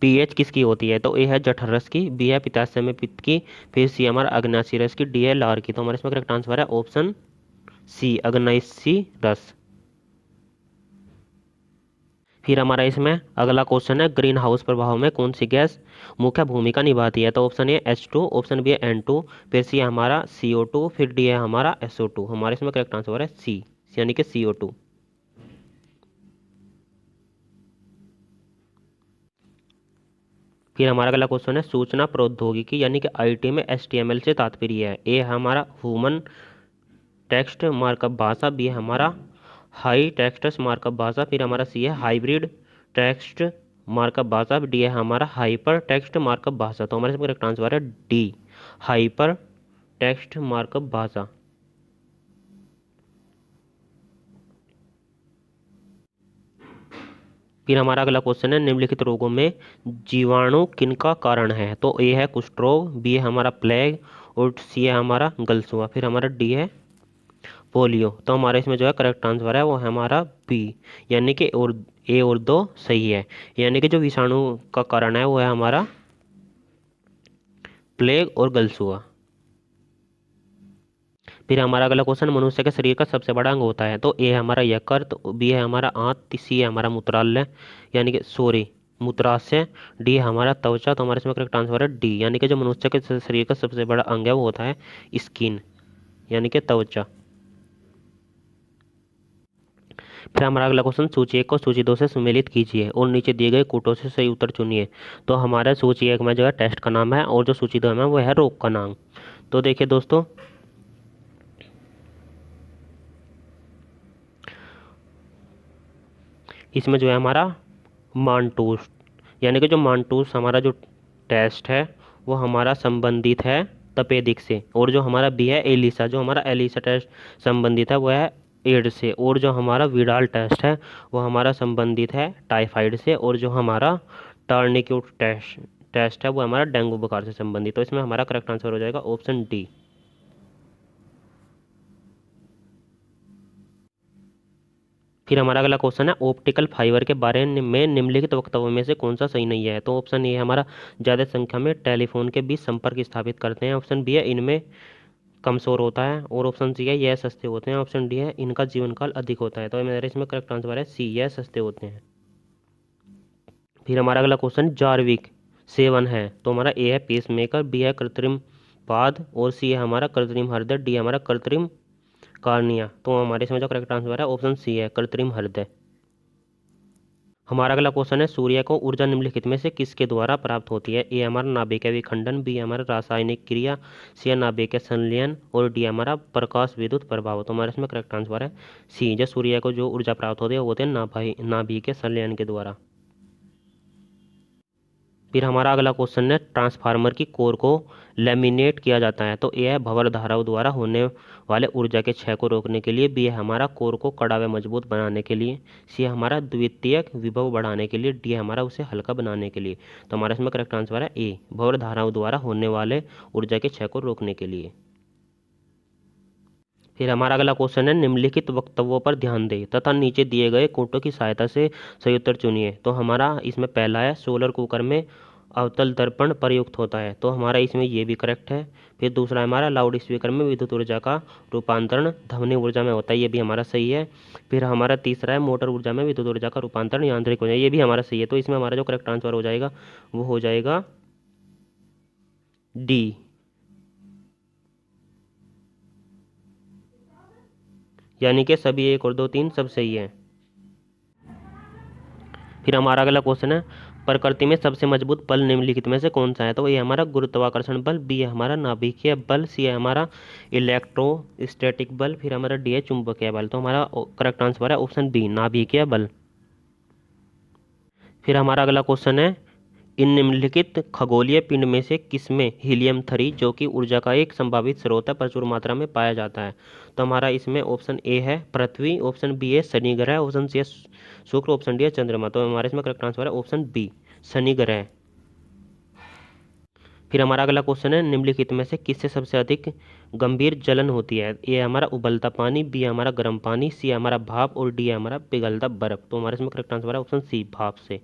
पीएच किसकी होती है? तो ए है जठर रस की, बी है पित्ताशय में पित्त की, फिर सी हमारा अग्नाशी रस की, डी है लार की। तो हमारे इसमें करेक्ट आंसर है ऑप्शन सी अग्नाशी रस। फिर हमारा इसमें अगला क्वेश्चन है, ग्रीन हाउस प्रभाव में कौन सी गैस मुख्य भूमिका निभाती है? तो ऑप्शन ए H2, ऑप्शन बी है N2, फिर सी है हमारा CO2, फिर डी है हमारा SO2। हमारे इसमें करेक्ट आंसर है सी यानी कि CO2। फिर हमारा अगला क्वेश्चन है, सूचना प्रौद्योगिकी यानी कि आईटी में HTML से तात्पर्य है? ए हमारा ह्यूमन टेक्स्ट मार्कअप भाषा, बी है हमारा हाई टेक्स्ट मार्कअप भाषा, फिर हमारा सी है हाइब्रिड टेक्स्ट मार्कअप भाषा, डी है हमारा हाइपर टेक्स्ट मार्कअप भाषा। तो हमारे इसमें करेक्ट आंसर है डी हाइपर टेक्स्ट मार्कअप भाषा। फिर हमारा अगला क्वेश्चन है, निम्नलिखित रोगों में जीवाणु किनका कारण है? तो ए है कुष्ठ रोग, बी है हमारा प्लेग, और सी है हमारा गलसुआ, फिर हमारा डी है पोलियो। तो हमारे इसमें जो है करेक्ट आंसर है वो है हमारा बी यानी कि और ए और दो सही है, यानी कि जो विषाणु का कारण है वो है हमारा प्लेग और गलसुआ। फिर हमारा अगला क्वेश्चन, मनुष्य के शरीर का सबसे बड़ा अंग होता है? तो ए है हमारा यकृत, बी है हमारा आंत, सी है हमारा मूत्रालय यानी कि सॉरी मूत्राशय, डी है हमारा त्वचा। तो हमारे इसमें करेक्ट आंसर है डी यानी कि जो मनुष्य के शरीर का सबसे बड़ा अंग है वो होता है स्किन यानी कि त्वचा। फिर हमारा अगला क्वेश्चन, सूची 1 को सूची 2 से सुमेलित कीजिए और नीचे दिए गए कूटों से सही उत्तर चुनिए। तो हमारे सूची 1 में जो है टेस्ट का नाम है और जो सूची 2 में वो है रोग का नाम। तो देखिए दोस्तों, इसमें जो है हमारा मानटूस यानी कि जो मानटूस हमारा जो टेस्ट है वो हमारा संबंधित है तपेदिक से, और जो हमारा बी है एलिसा, जो हमारा एलिसा टेस्ट संबंधित है वो है एड्स से, और जो हमारा विडाल टेस्ट है वो हमारा संबंधित है टाइफाइड से, और जो हमारा टर्निक्यूट टेस्ट है वो हमारा डेंगू बुखार से संबंधित। तो इसमें हमारा करेक्ट आंसर हो जाएगा ऑप्शन डी। फिर हमारा अगला क्वेश्चन है ऑप्टिकल फाइबर के बारे में निम्नलिखित वक्तव्यों में से कौन सा सही नहीं है। तो ऑप्शन ए हमारा ज़्यादा संख्या में टेलीफोन के बीच संपर्क स्थापित करते हैं। ऑप्शन बी है इनमें कमजोर होता है। और ऑप्शन सी है यह सस्ते होते हैं। ऑप्शन डी है इनका जीवन काल अधिक होता है। तो मेरे इसमें करेक्ट आंसर है सी, यह सस्ते होते हैं। फिर हमारा अगला क्वेश्चन जार्विक 7 है। तो हमारा ए है पेसमेकर, बी है कृत्रिम पाद, और सी है हमारा कृत्रिम हृदय, डी है हमारा कृत्रिम कार्निया। तो हमारे इसमें जो करेक्ट आंसर है ऑप्शन सी है कृत्रिम हृदय। हमारा अगला क्वेश्चन है सूर्य को ऊर्जा निम्नलिखित में से किसके द्वारा प्राप्त होती है। ए हमारा नाभिकीय विखंडन, बी हमारा रासायनिक क्रिया, सी नाभिकीय संलयन, और डी हमारा प्रकाश विद्युत प्रभाव। तो हमारे इसमें करेक्ट आंसर है सी, जो सूर्य को जो ऊर्जा प्राप्त होती है वो होते हैं नाभिकीय संलयन के द्वारा। फिर हमारा अगला क्वेश्चन है ट्रांसफार्मर की कोर को लैमिनेट किया जाता है। तो ए है भंवर धाराओं द्वारा होने वाले ऊर्जा के क्षय को रोकने के लिए, बी है हमारा कोर को कड़ा व मजबूत बनाने के लिए, सी है हमारा द्वितीयक विभव बढ़ाने के लिए, डी है हमारा उसे हल्का बनाने के लिए। तो हमारा इसमें करेक्ट आंसर है ए, भंवर धाराओं द्वारा होने वाले ऊर्जा के क्षय को रोकने के लिए। फिर हमारा अगला क्वेश्चन है निम्नलिखित वक्तव्यों पर ध्यान दें तथा नीचे दिए गए कोटों की सहायता से सही उत्तर चुनिए। तो हमारा इसमें पहला है सोलर कुकर में अवतल दर्पण प्रयुक्त होता है। तो हमारा इसमें ये भी करेक्ट है। फिर दूसरा हमारा लाउड स्पीकर में विद्युत ऊर्जा का रूपांतरण ध्वनि ऊर्जा में होता है, ये भी हमारा सही है। फिर हमारा तीसरा है मोटर ऊर्जा में विद्युत ऊर्जा का रूपांतरण यांत्रिक ऊर्जा, ये भी हमारा सही है। तो इसमें हमारा जो करेक्ट आंसर हो जाएगा वो हो जाएगा डी, यानी कि सभी 1 और 2 3 सब सही है। फिर हमारा अगला क्वेश्चन है प्रकृति में सबसे मजबूत बल निम्नलिखित में से कौन सा है। तो ये हमारा गुरुत्वाकर्षण बल, बी है हमारा नाभिकीय बल, सी है हमारा इलेक्ट्रोस्टैटिक बल, फिर हमारा डी है चुंबकीय बल। तो हमारा करेक्ट आंसर है ऑप्शन बी, नाभिकीय बल। फिर हमारा अगला क्वेश्चन है इन निम्नलिखित खगोलीय पिंड में से किसमें हीलियम 3 जो कि ऊर्जा का एक संभावित स्रोत है प्रचुर मात्रा में पाया जाता है। तो हमारा इसमें ऑप्शन ए है पृथ्वी, ऑप्शन बी है शनि ग्रह, ऑप्शन सी है शुक्र, ऑप्शन डी है चंद्रमा। तो हमारे इसमें करेक्ट आंसर है ऑप्शन बी, शनि ग्रह। फिर हमारा अगला क्वेश्चन है निम्नलिखित में से किससे सबसे अधिक गंभीर जलन होती है। ए हमारा उबलता पानी, बी हमारा गर्म पानी, सी हमारा भाप, और डी हमारा पिघलता बर्फ। तो हमारे इसमें करेक्ट आंसर है ऑप्शन सी, भाप से।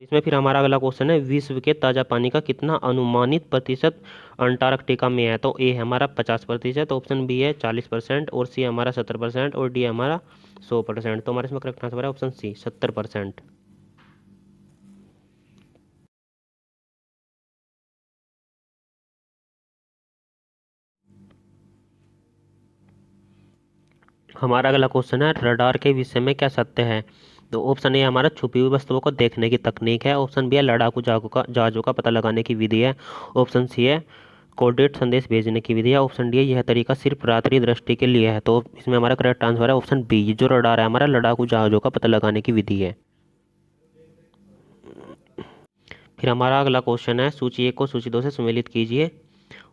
इसमें फिर हमारा अगला क्वेश्चन है विश्व के ताज़ा पानी का कितना अनुमानित प्रतिशत अंटार्कटिका में है। तो ए हमारा 50%, ऑप्शन बी है 40%, और सी हमारा 70%, और डी हमारा 100%। तो हमारे इसमें करेक्ट आंसर है ऑप्शन सी, 70%। हमारा अगला क्वेश्चन है रडार के विषय में क्या सत्य है। तो ऑप्शन ए हमारा छुपी हुई वस्तुओं को देखने की तकनीक है, ऑप्शन बी है लड़ाकू जहाजों का पता लगाने की विधि है, ऑप्शन सी है कोडेड संदेश भेजने की विधि है, ऑप्शन डी है यह तरीका सिर्फ रात्रि दृष्टि के लिए है। तो इसमें हमारा करेक्ट आंसर है ऑप्शन बी, जो रडार है हमारा लड़ाकू जहाजों का पता लगाने की विधि है। फिर हमारा अगला क्वेश्चन है सूची 1 को सूची 2 से सुमेलित कीजिए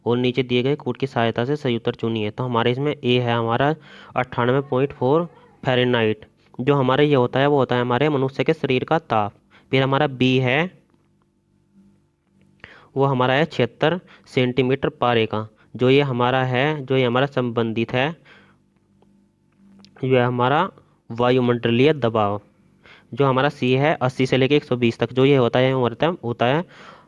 और नीचे दिए गए कोड की सहायता से सही उत्तर चुनिए। तो हमारे इसमें ए है हमारा 98.4 फ़ारेनहाइट, जो हमारे ये होता है वो होता है हमारे मनुष्य के शरीर का ताप। फिर हमारा बी है वो हमारा है 76 सेंटीमीटर पारे का, जो ये हमारा संबंधित है जो है हमारा वायुमंडलीय दबाव। जो हमारा सी है 80 से लेकर 120 तक, जो ये होता है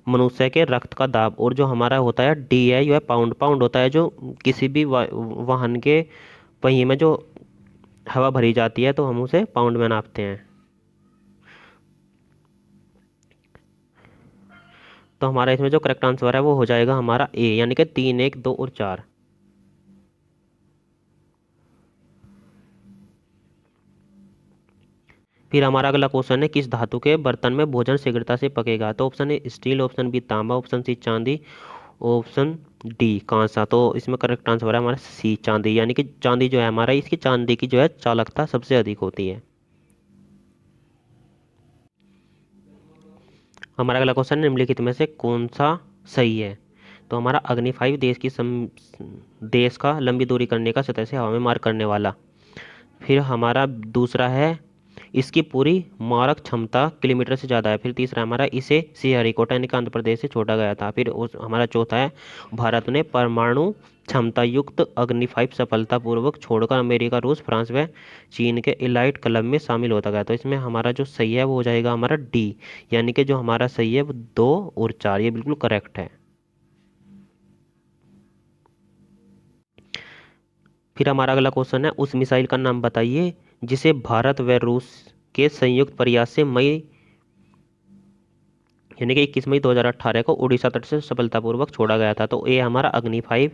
मनुष्य के रक्त का दाब। और जो हमारा होता है डी है जो है पाउंड होता है, जो किसी भी वाहन के पहिए में जो हवा भरी जाती है तो हम उसे पाउंड में नापते हैं। तो हमारा इसमें जो करेक्ट आंसर है वो हो जाएगा हमारा ए, यानी कि 3 1 2 और 4। फिर हमारा अगला क्वेश्चन है किस धातु के बर्तन में भोजन शीघ्रता से पकेगा। तो option A steel, option B तांबा, ऑप्शन सी चांदी, ऑप्शन डी कांसा। तो इसमें करेक्ट आंसर है हमारा सी, चांदी, यानी कि चांदी जो है हमारा इसकी चांदी की जो है चालकता सबसे अधिक होती है। हमारा अगला क्वेश्चन निम्नलिखित में से कौन सा सही है। तो हमारा अग्नि 5 देश का लंबी दूरी करने का सतह से हवा में मार करने वाला। फिर हमारा दूसरा है इसकी पूरी मारक क्षमता किलोमीटर से ज़्यादा है। फिर तीसरा हमारा, इसे श्रीहरिकोटा यानी कि आंध्र प्रदेश से छोड़ा गया था। फिर उस हमारा चौथा है, भारत ने परमाणु क्षमता युक्त अग्नि 5 सफलतापूर्वक छोड़कर अमेरिका, रूस, फ्रांस व चीन के एलाइट क्लब में शामिल होता गया। तो इसमें हमारा जो सही है वो हो जाएगा हमारा डी, यानी कि जो हमारा सही है वो 2 और 4, ये बिल्कुल करेक्ट है। फिर हमारा अगला क्वेश्चन है, उस मिसाइल का नाम बताइए जिसे भारत व रूस के संयुक्त प्रयास से मई यानी कि 21 मई 2018 को उड़ीसा तट से सफलतापूर्वक छोड़ा गया था। तो ए हमारा अग्नि 5,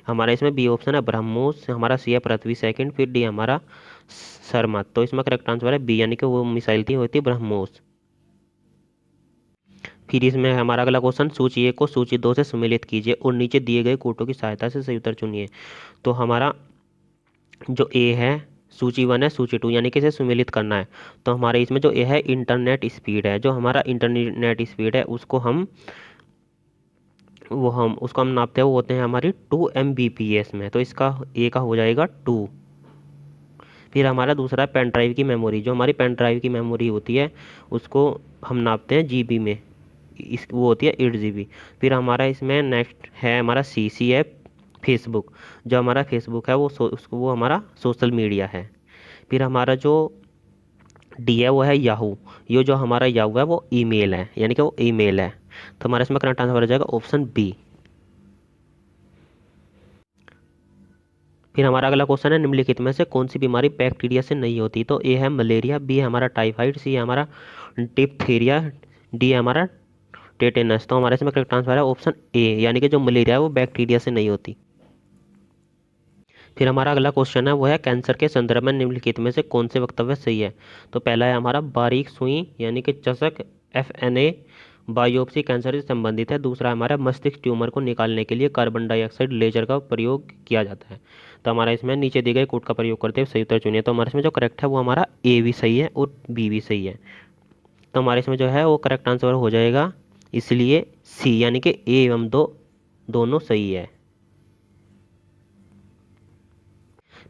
हमारा इसमें बी ऑप्शन है ब्रह्मोस, हमारा सी है पृथ्वी सेकंड, फिर डी हमारा सरमत। तो इसमें करेक्ट आंसर है बी, यानी कि वो मिसाइल थी वो थी ब्रह्मोस। फिर इसमें हमारा अगला क्वेश्चन, सूची 1 को सूची 2 से सम्मिलित कीजिए और नीचे दिए गए कोटों की सहायता से सही उत्तर चुनिए। तो हमारा जो ए है, सूची 1 है सूची 2, यानी कि इसे सम्मिलित करना है। तो हमारे इसमें जो ए है इंटरनेट स्पीड है, जो हमारा इंटरनेट स्पीड है उसको हम उसको हम नापते हैं, वो होते हैं हमारी 2 Mbps में। तो इसका ए का हो जाएगा 2। फिर हमारा दूसरा पेन ड्राइव की मेमोरी, जो हमारी पेन ड्राइव की मेमोरी होती है उसको हम नापते हैं जीबी में, इस वो होती है 8 GB। फिर हमारा इसमें नेक्स्ट है हमारा सी है फेसबुक, जो हमारा फेसबुक है वो हमारा सोशल मीडिया है। फिर हमारा जो डी है वो है याहू, ये जो हमारा याहू है वो ईमेल है, यानी कि वो ईमेल है। तो हमारा इसमें करेक्ट आंसर हो जाएगा ऑप्शन बी। फिर हमारा अगला क्वेश्चन है, निम्नलिखित में से कौन सी बीमारी बैक्टीरिया से नहीं होती। तो ए है मलेरिया, बी है हमारा टाइफाइड, सी है हमारा डिप्थीरिया, डी है हमारा टेटेनस। तो हमारे इसमें करेक्ट आंसर है ऑप्शन ए, यानी कि जो मलेरिया है वो बैक्टीरिया से नहीं होती। फिर हमारा अगला क्वेश्चन है वो है, कैंसर के संदर्भ में निम्नलिखित में से कौन से वक्तव्य सही है। तो पहला है हमारा, बारीक सुई यानी कि चषक FNA बायोप्सी कैंसर से संबंधित है। दूसरा है हमारा, मस्तिष्क ट्यूमर को निकालने के लिए कार्बन डाइऑक्साइड लेजर का प्रयोग किया जाता है। तो हमारा इसमें नीचे दिए गए कोड का प्रयोग करते हुए सही उत्तर चुनिए। तो हमारे इसमें जो करेक्ट है वो हमारा ए भी सही है और बी भी सही है। तो हमारे इसमें जो है वो करेक्ट आंसर हो जाएगा इसलिए सी, यानी कि ए एवं दो दोनों सही है।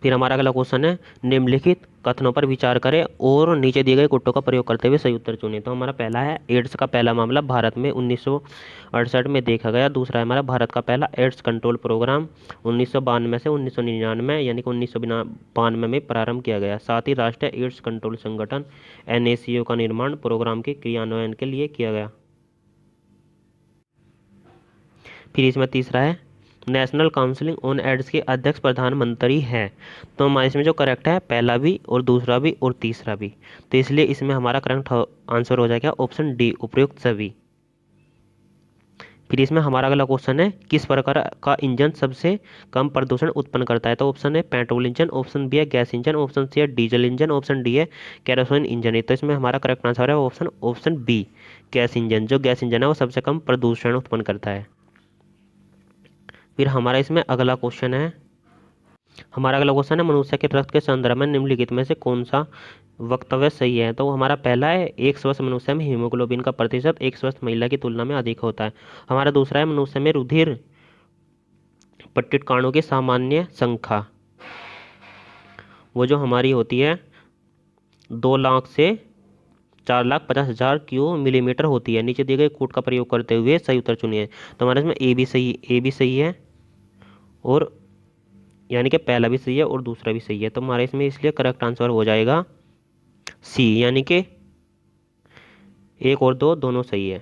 फिर हमारा अगला क्वेश्चन है, निम्नलिखित कथनों पर विचार करें और नीचे दिए गए कुट्टों का प्रयोग करते हुए सही उत्तर चुनें। तो हमारा पहला है, एड्स का पहला मामला भारत में 1968 में देखा गया। दूसरा है हमारा, भारत का पहला एड्स कंट्रोल प्रोग्राम 1992 से 1999 यानी कि 1992 में प्रारंभ किया गया। साथ ही राष्ट्रीय एड्स कंट्रोल संगठन NACO का निर्माण प्रोग्राम के क्रियान्वयन के लिए किया गया। फिर इसमें तीसरा है, नेशनल काउंसिलिंग ऑन एड्स के अध्यक्ष प्रधानमंत्री हैं। तो हमारे इसमें जो करेक्ट है पहला भी और दूसरा भी और तीसरा भी, तो इसलिए इसमें हमारा करेक्ट आंसर हो जाएगा ऑप्शन डी, उपयुक्त सभी। फिर इसमें हमारा अगला क्वेश्चन है, किस प्रकार का इंजन सबसे कम प्रदूषण उत्पन्न करता है। तो ऑप्शन है पेट्रोल इंजन, ऑप्शन बी है गैस इंजन, ऑप्शन सी है डीजल इंजन, ऑप्शन डी है कैरोसिन इंजन। तो इसमें हमारा करेक्ट आंसर है ऑप्शन बी, गैस इंजन। जो गैस इंजन है वो सबसे कम प्रदूषण उत्पन्न करता है। फिर हमारा इसमें अगला क्वेश्चन है, मनुष्य के रक्त के संदर्भ में निम्नलिखित में से कौन सा वक्तव्य सही है। तो हमारा पहला है, एक स्वस्थ मनुष्य में हीमोग्लोबिन का प्रतिशत एक स्वस्थ महिला की तुलना में अधिक होता है। हमारा दूसरा है, मनुष्य में रुधिर पट्टिकाणु की सामान्य संख्या वो जो हमारी होती है 2 लाख से 4,50,000 क्यू मिलीमीटर होती है। नीचे दिए गए कोड का प्रयोग करते हुए सही उत्तर चुनिए। तो हमारे इसमें ए भी सही है और यानी कि पहला भी सही है और दूसरा भी सही है। तो हमारे इसमें इसलिए करेक्ट आंसर हो जाएगा सी, यानी कि 1 और 2 दोनों सही है।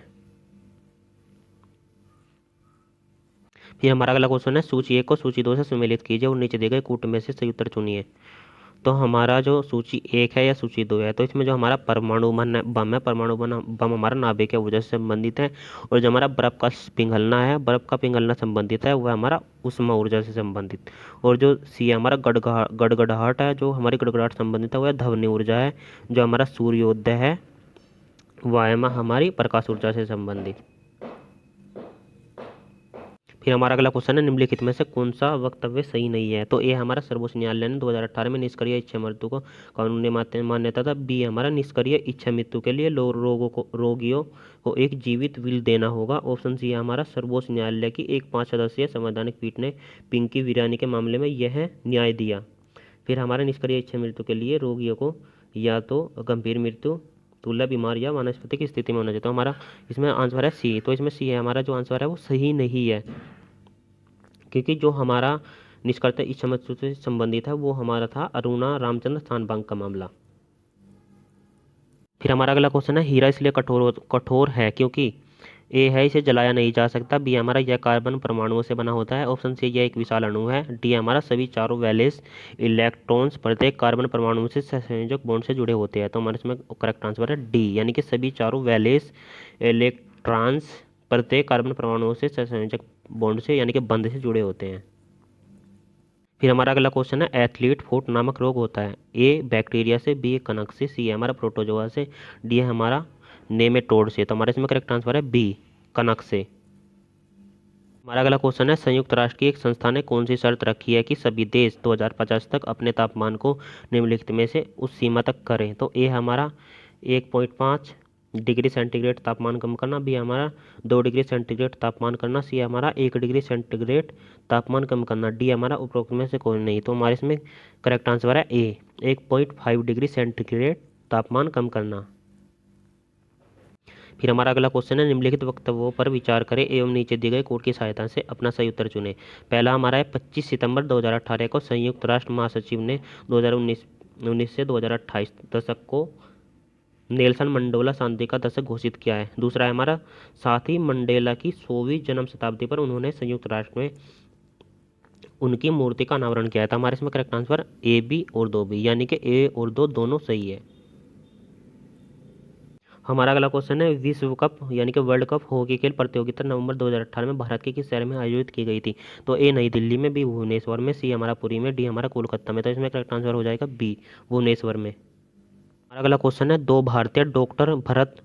फिर हमारा अगला क्वेश्चन है, सूची 1 को सूची 2 से सम्मिलित कीजिए और नीचे दिए गए कूट में से सही उत्तर चुनिए। तो हमारा जो सूची 1 है या सूची 2 है, तो इसमें जो हमारा परमाणु बम है, परमाणु बम हमारा नाभिक के ऊर्जा से संबंधित है। और जो हमारा बर्फ का पिघलना है, बर्फ का पिघलना संबंधित है, वह हमारा उष्मा ऊर्जा से संबंधित। और जो सी हमारा गड़गड़ाहट है, जो हमारी गड़गड़ाहट संबंधित है वह ध्वनि ऊर्जा है। जो हमारा सूर्योदय है वह हमारी प्रकाश ऊर्जा से संबंधित। फिर हमारा अगला क्वेश्चन है, निम्नलिखित में से कौन सा वक्तव्य सही नहीं है। तो ए हमारा, सर्वोच्च न्यायालय ने 2018 में निष्क्रिय इच्छा मृत्यु को कानूनी मान्यता था। बी हमारा, निष्क्रिय इच्छा मृत्यु के लिए रोगियों को एक जीवित विल देना होगा। ऑप्शन सी हमारा, सर्वोच्च न्यायालय की एक 5 सदस्यीय संवैधानिक पीठ ने पिंकी वीरानी के मामले में यह न्याय दिया। फिर हमारा, निष्क्रिय इच्छा मृत्यु के लिए रोगियों को या तो गंभीर मृत्यु, दुर्लभ बीमार या वनस्पति की स्थिति में होना चाहिए। तो हमारा इसमें आंसर है सी। तो इसमें सी है हमारा जो आंसर है वो सही नहीं है, क्योंकि जो हमारा निष्कर्ता इस समस्या से संबंधित है वो हमारा था अरुणा रामचंद्र सानबांग का मामला। फिर हमारा अगला क्वेश्चन है हीरा इसलिए कठोर है क्योंकि ए है इसे जलाया नहीं जा सकता, बी हमारा यह कार्बन परमाणुओं से बना होता है, ऑप्शन सी यह एक विशाल अणु है, डी हमारा सभी चारों वैलेंस इलेक्ट्रॉन्स प्रत्येक कार्बन परमाणु से सहसंयोजक बॉन्ड से जुड़े होते हैं। तो हमारे इसमें करेक्ट आंसर है डी, यानी कि सभी चारों वैलेंस इलेक्ट्रॉन्स प्रत्येक कार्बन परमाणुओं से सहसंयोजक बॉन्ड से यानी कि बंध से जुड़े होते हैं। फिर हमारा अगला क्वेश्चन है एथलीट फुट नामक रोग होता है, ए बैक्टीरिया से, बी कणक से, सी हमारा प्रोटोजोआ से, डी है हमारा नेमेटोड से। तो हमारे इसमें करेक्ट आंसर है बी, कणक से। हमारा अगला क्वेश्चन है संयुक्त राष्ट्र की एक संस्था ने कौन सी शर्त रखी है कि सभी देश 2050 तक अपने तापमान को निम्नलिखित में से उस सीमा तक करें। तो ए हमारा 1.5 डिग्री सेंटीग्रेड तापमान कम करना, बी हमारा 2 डिग्री सेंटीग्रेड तापमान करना, सी हमारा 1 डिग्री सेंटीग्रेड तापमान कम करना, डी हमारा उपरोक्त में से कोई नहीं। तो हमारे इसमें करेक्ट आंसर है ए, 1.5 डिग्री सेंटीग्रेड तापमान कम करना। फिर हमारा अगला क्वेश्चन है निम्नलिखित वक्तव्यों पर विचार करें एवं नीचे दिए गए कोड की सहायता से अपना सही उत्तर चुनें। पहला हमारा है 25 सितंबर 2018 को संयुक्त राष्ट्र महासचिव ने 2019 से 2028 दशक को नेल्सन मंडेला शांति का दशक घोषित किया है। दूसरा है हमारा साथ ही मंडेला की 100वीं जन्म शताब्दी पर उन्होंने संयुक्त राष्ट्र में उनकी मूर्ति का अनावरण किया था। हमारे इसमें करेक्ट आंसर ए बी और दो बी, यानी कि ए और दो दोनों सही है। हमारा अगला क्वेश्चन है विश्व कप यानी कि वर्ल्ड कप हॉकी खेल प्रतियोगिता नवंबर 2018 में भारत के किस शहर में आयोजित की गई थी। तो ए नई दिल्ली में, बी भुवनेश्वर में, सी हमारा पुरी में, डी हमारा कोलकाता में। तो इसमें करेक्ट आंसर हो जाएगा बी, भुवनेश्वर में। हमारा अगला क्वेश्चन है दो भारतीय डॉक्टर भरत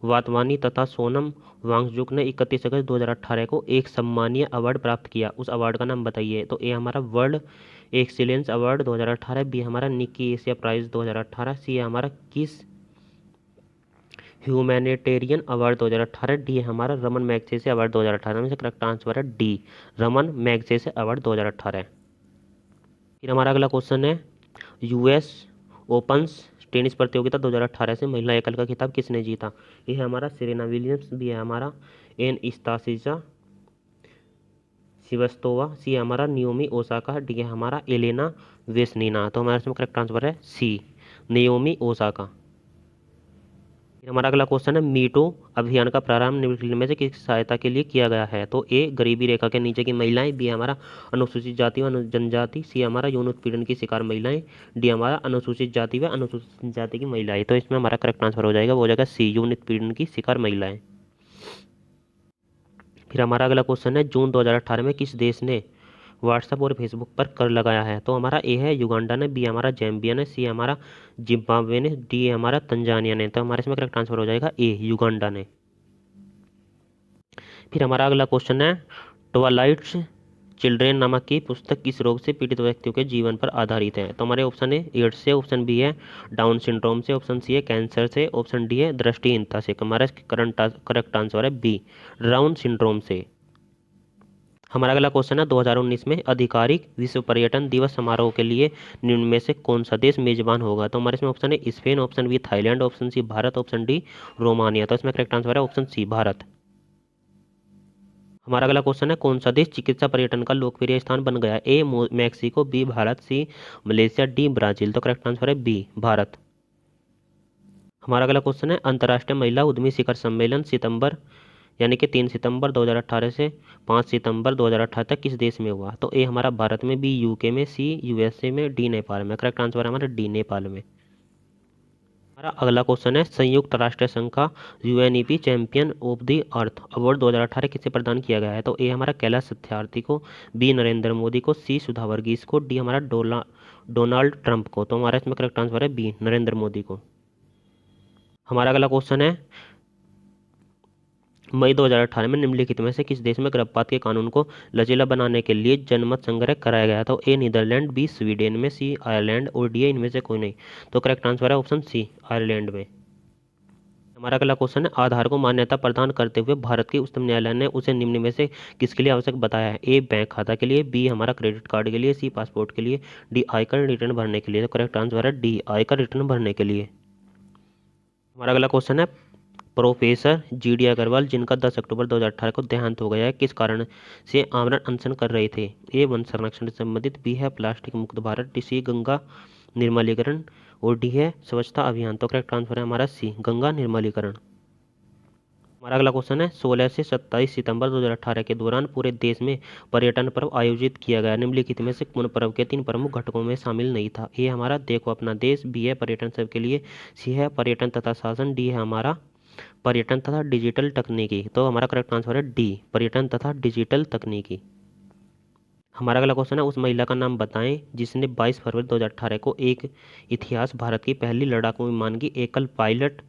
वातवानी तथा सोनम वांगचुक ने 31 अगस्त 2018 को एक सम्मानीय अवार्ड प्राप्त किया, उस अवार्ड का नाम बताइए। तो ए हमारा वर्ल्ड एक्सीलेंस अवार्ड 2018, बी हमारा निकी एशिया प्राइज 2018, सी हमारा किस ह्यूमैनिटेरियन अवार्ड 2018, डी हमारा रमन मैगसेसे अवार्ड 2018 में से करेक्ट आंसर है डी, रमन मैगसेसे अवार्ड 2018। फिर हमारा अगला क्वेश्चन है यूएस ओपन्स टेनिस प्रतियोगिता 2018 से महिला एकल का खिताब किसने जीता। ये है हमारा सेरेना विलियम्स, बी है हमारा एन इस्तासिजा शिवस्तोवा, सी है हमारा नियोमी ओसाका, डी है हमारा एलेना वेसनीना। तो हमारा इसमें करेक्ट आंसर है सी, नियोमी ओसाका। फिर हमारा अगला क्वेश्चन है मीटू अभियान का प्रारंभ निम्नलिखित में से किस सहायता के लिए किया गया है। तो ए गरीबी रेखा के नीचे की महिलाएं, बी हमारा अनुसूचित जाति व जनजाति, सी हमारा यौन उत्पीड़न की शिकार महिलाएं, डी हमारा अनुसूचित जाति व अनुसूचित जाति की महिलाएं। तो इसमें हमारा करेक्ट आंसर हो जाएगा, वो हो जाएगा सी, यौन उत्पीड़न की शिकार महिलाएं। फिर हमारा अगला क्वेश्चन है जून 2018 में किस देश ने व्हाट्सएप और फेसबुक पर कर लगाया है। तो हमारा ए है युगांडा ने, बी हमारा जैम्बिया ने, सी हमारा जिम्बाब्वे ने, डी हमारा तंजानिया ने। तो हमारे इसमें करेक्ट आंसर हो जाएगा ए, युगांडा ने। फिर हमारा अगला क्वेश्चन है ट्वाइलाइट चिल्ड्रेन नामक की पुस्तक किस रोग से पीड़ित व्यक्तियों के जीवन पर आधारित है। तो हमारे ऑप्शन है एड्स से, ऑप्शन बी है डाउन सिंड्रोम से, ऑप्शन सी है कैंसर से, ऑप्शन डी है दृष्टिहीनता से। हमारा करेक्ट आंसर है बी, डाउन सिंड्रोम से। हमारा अगला क्वेश्चन है 2019 में आधिकारिक विश्व पर्यटन दिवस समारोह के लिए निम्न में से कौन सा देश मेजबान होगा। तो हमारे इसमें ऑप्शन है Spain, option B Thailand, option C Bharat, option D Romania. तो इसमें करेक्ट आंसर है ऑप्शन सी, भारत। हमारा अगला क्वेश्चन है कौन सा देश चिकित्सा पर्यटन का लोकप्रिय स्थान बन गया है। ए मैक्सिको, बी भारत, सी मलेशिया, डी ब्राजील। तो करेक्ट आंसर है बी, भारत। हमारा अगला क्वेश्चन है अंतर्राष्ट्रीय महिला उद्यमी शिखर सम्मेलन सितंबर यानी कि 3 सितंबर 2018 से 5 सितंबर 2018 तक किस देश में हुआ। तो ए हमारा भारत में, बी यूके में, सी यूएसए में, डी नेपाल में। करेक्ट आंसर है हमारा डी, नेपाल में। हमारा अगला क्वेश्चन है संयुक्त राष्ट्र संघ का UNEP champion of the earth award 2018 किसे प्रदान किया गया है। तो ए हमारा कैलाश सत्यार्थी को, बी नरेंद्र मोदी को, सी सुधा वर्गीस को, डी हमारा डोनाल्ड ट्रंप को। तो हमारा इसमें करेक्ट आंसर है बी, नरेंद्र मोदी को। हमारा अगला क्वेश्चन है मई 2018 में निम्नलिखित में से किस देश में गर्भपात के कानून को लचीला बनाने के लिए जनमत संग्रह कराया गया। तो ए नीदरलैंड, बी स्वीडन में, सी आयरलैंड और डी इनमें से कोई नहीं। तो करेक्ट आंसर है ऑप्शन सी, आयरलैंड में। हमारा अगला क्वेश्चन है, आधार को मान्यता प्रदान करते हुए भारत के उच्चतम न्यायालय ने उसे निम्न में से किसके लिए आवश्यक बताया है? ए बैंक खाता के लिए, बी हमारा क्रेडिट कार्ड के लिए, सी पासपोर्ट के लिए, डी आयकर रिटर्न भरने के लिए। तो करेक्ट आंसर है डी आयकर रिटर्न भरने के लिए। हमारा अगला क्वेश्चन है, प्रोफेसर GD अग्रवाल जिनका 10 अक्टूबर 2018 को देहांत हो गया है, किस कारण से आमरण अनशन कर रहे थे? ए वन संरक्षण से संबंधित, बी है प्लास्टिक मुक्त भारत, डी सी गंगा निर्मलीकरण और डी है स्वच्छता अभियान। तो करेक्ट आंसर है हमारा सी गंगा निर्मलीकरण। हमारा अगला क्वेश्चन है, 16 से 27 सितंबर 2018 के दौरान पूरे देश में पर्यटन पर्व आयोजित किया गया, निम्नलिखित में से कौन पर्व के 3 प्रमुख घटकों में शामिल नहीं था? ए हमारा देखो अपना देश, बी है पर्यटन सबके लिए, सी है पर्यटन तथा शासन, डी है हमारा पर्यटन तथा डिजिटल तकनीकी। तो हमारा करेक्ट आंसर है डी पर्यटन तथा डिजिटल तकनीकी। हमारा अगला क्वेश्चन है, उस महिला का नाम बताएं जिसने 22 फरवरी 2018 को एक इतिहास भारत की पहली लड़ाकू विमान की एकल पायलट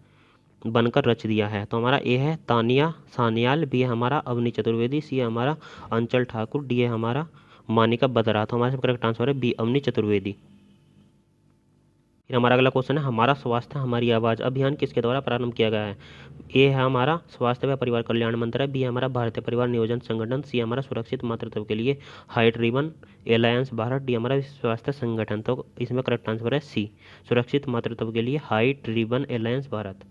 बनकर रच दिया है। तो हमारा ए है तानिया सान्याल, बी है हमारा अवनी चतुर्वेदी, सी है हमारा अंचल ठाकुर, डी है हमारा मानिका बत्रा। तो हमारा करेक्ट आंसर है बी अवनी चतुर्वेदी। फिर हमारा अगला क्वेश्चन है, हमारा स्वास्थ्य हमारी आवाज़ अभियान किसके द्वारा प्रारंभ किया गया है? ए है हमारा स्वास्थ्य व परिवार कल्याण मंत्रालय, बी हमारा भारतीय परिवार नियोजन संगठन, सी हमारा सुरक्षित मातृत्व के लिए white ribbon alliance Bharat, D हमारा विश्व स्वास्थ्य संगठन। तो इसमें करेक्ट आंसर है सी सुरक्षित मातृत्व के लिए हाइट रिबन एलायंस भारत।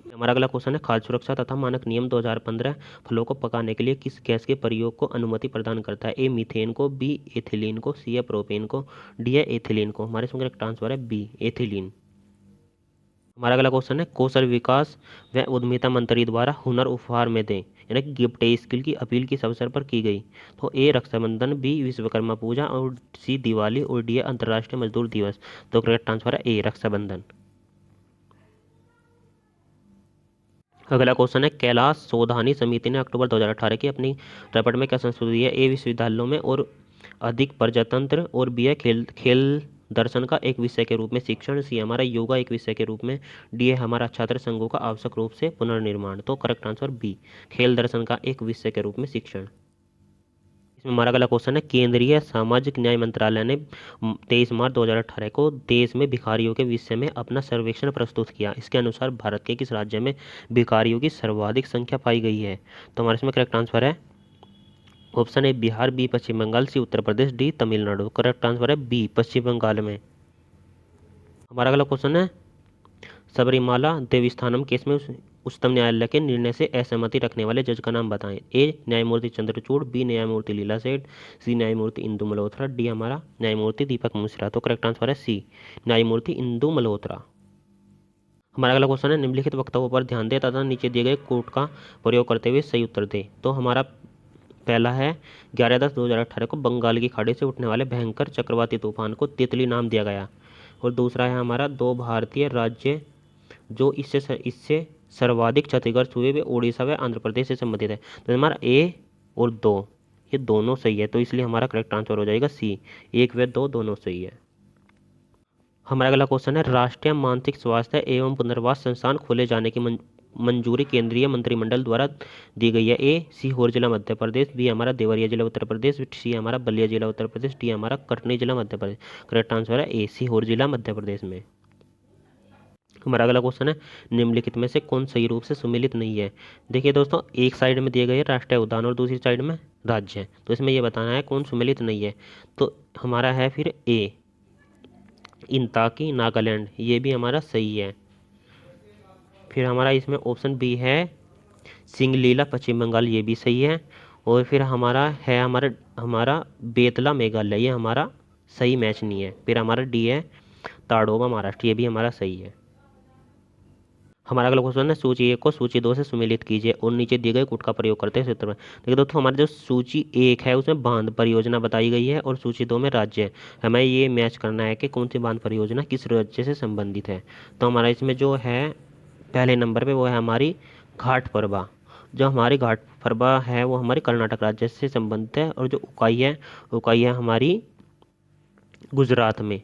हमारा अगला क्वेश्चन है, खाद्य सुरक्षा तथा मानक नियम 2015 फलों को पकाने के लिए किस गैस के प्रयोग को अनुमति प्रदान करता है? ए मीथेन को, बी एथिलीन को, सी है प्रोपेन को, डी है एथिलीन को। हमारे इसमें करेक्ट आंसर है बी एथिलीन। हमारा अगला क्वेश्चन है, कौशल विकास व उद्यमिता मंत्री द्वारा हुनर उपहार में दें यानी कि गिफ्ट ए स्किल की अपील किस अवसर पर की गई? तो ए रक्षाबंधन, बी विश्वकर्मा पूजा और सी दिवाली और डी अंतर्राष्ट्रीय मजदूर दिवस। तो करेक्ट आंसर है ए रक्षाबंधन। अगला क्वेश्चन है, कैलाश सौधानी समिति ने अक्टूबर 2018 की अपनी रिपोर्ट में क्या संशोधित दिया? ए विश्वविद्यालयों में और अधिक प्रजातंत्र और बी है खेल खेल दर्शन का एक विषय के रूप में शिक्षण, सी हमारा योगा एक विषय के रूप में, डी है हमारा छात्र संघों का आवश्यक रूप से पुनर्निर्माण। तो करेक्ट आंसर बी खेल दर्शन का एक विषय के रूप में शिक्षण। इसमें हमारा अगला क्वेश्चन है, केंद्रीय सामाजिक न्याय मंत्रालय ने 23 मार्च 2018 को देश में भिखारियों के विषय में अपना सर्वेक्षण प्रस्तुत किया। इसके अनुसार भारत के किस राज्य में भिखारियों की सर्वाधिक संख्या पाई गई है? तो हमारे इसमें करेक्ट आंसर है option A Bihar, B Paschim Bengal, C Uttar Pradesh, D Tamil Nadu. Correct answer है बी पश्चिम बंगाल में। हमारा अगला क्वेश्चन है, सबरीमाला देवस्थानम केस में उच्चतम न्यायालय के निर्णय से असहमति रखने वाले जज का नाम बताएं। ए न्यायमूर्ति चंद्रचूड़, बी न्यायमूर्ति लीला सेठ, सी न्यायमूर्ति इंदु मल्होत्रा, डी हमारा न्यायमूर्ति दीपक मिश्रा। तो करेक्ट आंसर है सी न्यायमूर्ति इंदु मल्होत्रा। हमारा अगला क्वेश्चन है, निम्नलिखित वक्तव्यों पर ध्यान दें तथा नीचे दिए गए कोट का प्रयोग करते हुए सही उत्तर दें। तो हमारा पहला है, 11/10/2018 को बंगाल की खाड़ी से उठने वाले भयंकर चक्रवाती तूफान को तितली नाम दिया गया। और दूसरा है हमारा, 2 भारतीय राज्य जो इससे सर्वाधिक क्षतिग्रस्त हुए वे उड़ीसा व आंध्र प्रदेश से संबंधित है। तो हमारा ए और 2 ये दोनों सही है, तो इसलिए हमारा करेक्ट आंसर हो जाएगा सी 1 व 2 दोनों सही है। हमारा अगला क्वेश्चन है, राष्ट्रीय मानसिक स्वास्थ्य एवं पुनर्वास संस्थान खोले जाने की मंजूरी केंद्रीय मंत्रिमंडल द्वारा दी गई है। ए सीहोर जिला मध्य प्रदेश, बी हमारा देवरिया जिला उत्तर प्रदेश, सी हमारा बलिया जिला उत्तर प्रदेश, डी हमारा कटनी जिला मध्य प्रदेश। करेक्ट आंसर है ए सीहोर जिला मध्य प्रदेश में। हमारा अगला क्वेश्चन है, निम्नलिखित में से कौन सही रूप से सुमेलित नहीं है? देखिए दोस्तों, एक साइड में दिए गए राष्ट्रीय उद्यान और दूसरी साइड में राज्य है, तो इसमें यह बताना है कौन सुमेलित नहीं है। तो हमारा है फिर ए इंताकी नागालैंड, ये भी हमारा सही है। फिर हमारा इसमें ऑप्शन बी है सिंगलीला पश्चिम बंगाल, ये भी सही है। और फिर हमारा है हमारा बेतला मेघालय, ये हमारा सही मैच नहीं है। फिर हमारा डी है ताड़ोबा महाराष्ट्र, ये भी हमारा सही है। हमारा अगला क्वेश्चन है, सूची 1 को सूची 2 से सुमेलित कीजिए और नीचे दिए गए कूट का प्रयोग करते हैं सूत्र में। देखिए दोस्तों, हमारी जो सूची 1 है उसमें बांध परियोजना बताई गई है और सूची 2 में राज्य है। हमें ये मैच करना है कि कौन सी बांध परियोजना किस राज्य से संबंधित है। तो हमारा इसमें जो है पहले नंबर पर वो है हमारी घाटप्रभा। जो हमारी घाटप्रभा है वो हमारी कर्नाटक राज्य से संबंधित है। और जो उकाई है हमारी गुजरात में।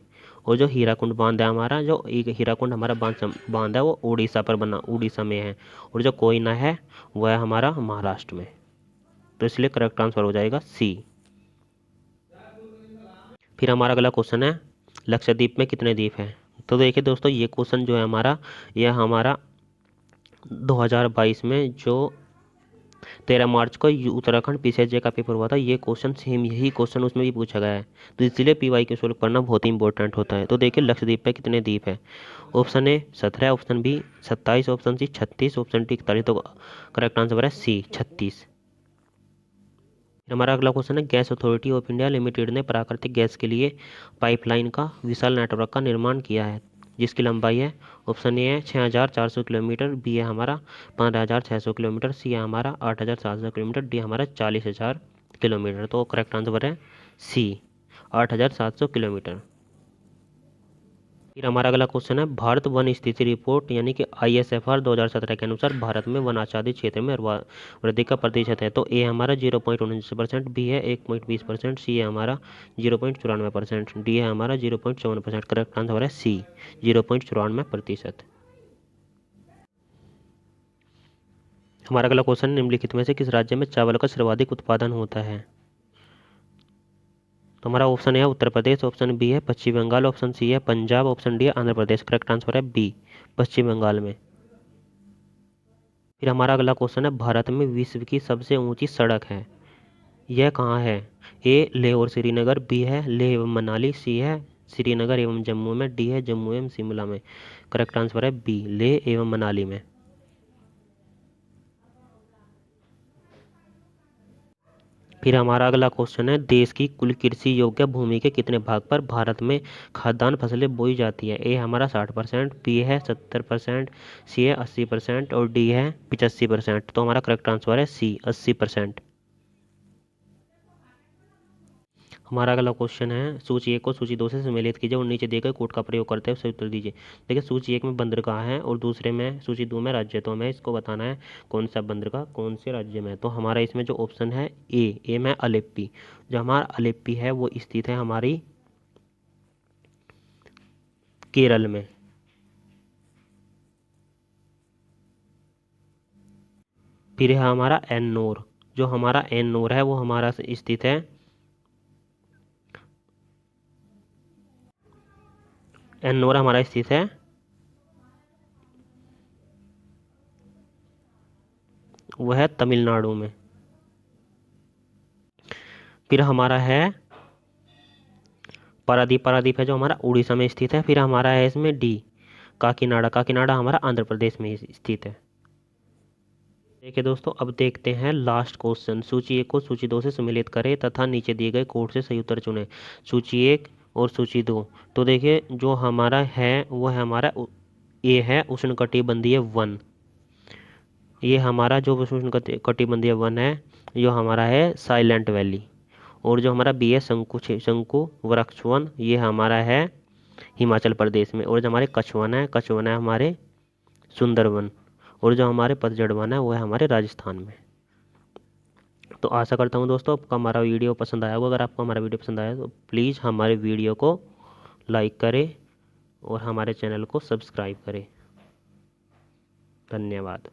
और जो हीराकुंड बांध है हमारा, जो एक हीराकुंड हमारा बांध है वो उड़ीसा पर बना, उड़ीसा में है। और जो कोयना है वो है हमारा महाराष्ट्र में। तो इसलिए करेक्ट आंसर हो जाएगा सी। फिर हमारा अगला क्वेश्चन है, लक्षद्वीप में कितने द्वीप हैं? तो देखिए दोस्तों, ये क्वेश्चन जो है हमारा, यह हमारा 2022 में जो 13 मार्च को उत्तराखंड पीसीएसजे का पेपर हुआ था, ये क्वेश्चन सेम यही क्वेश्चन उसमें भी पूछा गया है। तो इसलिए पीवाई के सॉल्व करना बहुत ही इंपॉर्टेंट होता है। तो देखिए लक्षद्वीप पे कितने द्वीप है। Option A 17, option B 27, option C 36, option D 41। तो करेक्ट आंसर है सी 36। हमारा अगला क्वेश्चन है, gas authority of India limited ने प्राकृतिक गैस के लिए पाइपलाइन का विशाल नेटवर्क का निर्माण किया है, जिसकी लंबाई है। ऑप्शन ए है 6400 किलोमीटर, बी है हमारा 15600 किलोमीटर, सी है हमारा 8700 किलोमीटर, डी हमारा 40000 किलोमीटर। तो करेक्ट आंसर है सी 8700 किलोमीटर। फिर हमारा अगला क्वेश्चन है, भारत वन स्थिति रिपोर्ट यानी कि ISFR 2017 के अनुसार भारत में वन आच्छादित क्षेत्र में वृद्धि का प्रतिशत है। तो ए हमारा 0.49%, बी है 1.20%, सी है हमारा 0.94%, डी है हमारा 0.54%। करेक्ट आंसर है सी 0.94%। हमारा अगला क्वेश्चन, निम्नलिखित में से किस राज्य में चावल का सर्वाधिक उत्पादन होता है। तो हमारा ऑप्शन है उत्तर प्रदेश, ऑप्शन बी है पश्चिम बंगाल, ऑप्शन सी है पंजाब, ऑप्शन डी है आंध्र प्रदेश। करेक्ट आंसर है बी पश्चिम बंगाल में। फिर हमारा अगला क्वेश्चन है, भारत में विश्व की सबसे ऊंची सड़क है, यह कहाँ है। ए लेह और श्रीनगर, बी है लेह एवं मनाली, सी है श्रीनगर एवं जम्मू में, डी है जम्मू एवं शिमला में। करेक्ट आंसर है बी लेह एवं मनाली में। फिर हमारा अगला क्वेश्चन है, देश की कुल कृषि योग्य भूमि के कितने भाग पर भारत में खाद्यान्न फसलें बोई जाती है। ए हमारा 60%, बी है 70%, सी है 80% और डी है 85%। तो हमारा करेक्ट आंसर है सी 80%। हमारा अगला क्वेश्चन है, सूची 1 को सूची 2 से सम्मिलित कीजिए और नीचे दिए गए कोड का प्रयोग करते हुए सही उत्तर दीजिए। देखिए सूची 1 में बंदरगाह है और दूसरे में सूची 2 में राज्य। तो हमें इसको बताना है कौन सा बंदरगाह कौन से राज्य में है। तो हमारा इसमें जो ऑप्शन है ए में अलेप्पी, जो हमारा अलेप्पी है वो स्थित है हमारी केरल में। फिर है हमारा एन्नोर, जो हमारा एन्नोर है वो हमारा स्थित है एन्नोर हमारा स्थित है वह है तमिलनाडु में। फिर हमारा है पारादीप, पारादीप है जो हमारा उड़ीसा में स्थित है। फिर हमारा है इसमें डी काकीनाडा, काकीनाडा हमारा आंध्र प्रदेश में स्थित है। देखिए दोस्तों, अब देखते हैं लास्ट क्वेश्चन। सूची 1 को सूची 2 से सम्मिलित करें तथा नीचे दिए गए कोड से सही उत्तर चुनें। सूची 1 और सूची 2। तो देखिए जो हमारा है वो है हमारा ए है उष्णकटिबंधीय वन, ये हमारा जो उष्णकटिबंधीय वन है जो हमारा है साइलेंट वैली। और जो हमारा बी है शंकु वृक्ष वन, ये हमारा है हिमाचल प्रदेश में। और जो हमारे कच्छ वन है हमारे सुंदरवन। और जो हमारे पतझड़ वन है वो है हमारे राजस्थान में। तो आशा करता हूँ दोस्तों आपको हमारा वीडियो पसंद आया होगा। अगर आपको हमारा वीडियो पसंद आया तो प्लीज़ हमारे वीडियो को लाइक करें और हमारे चैनल को सब्सक्राइब करें। धन्यवाद।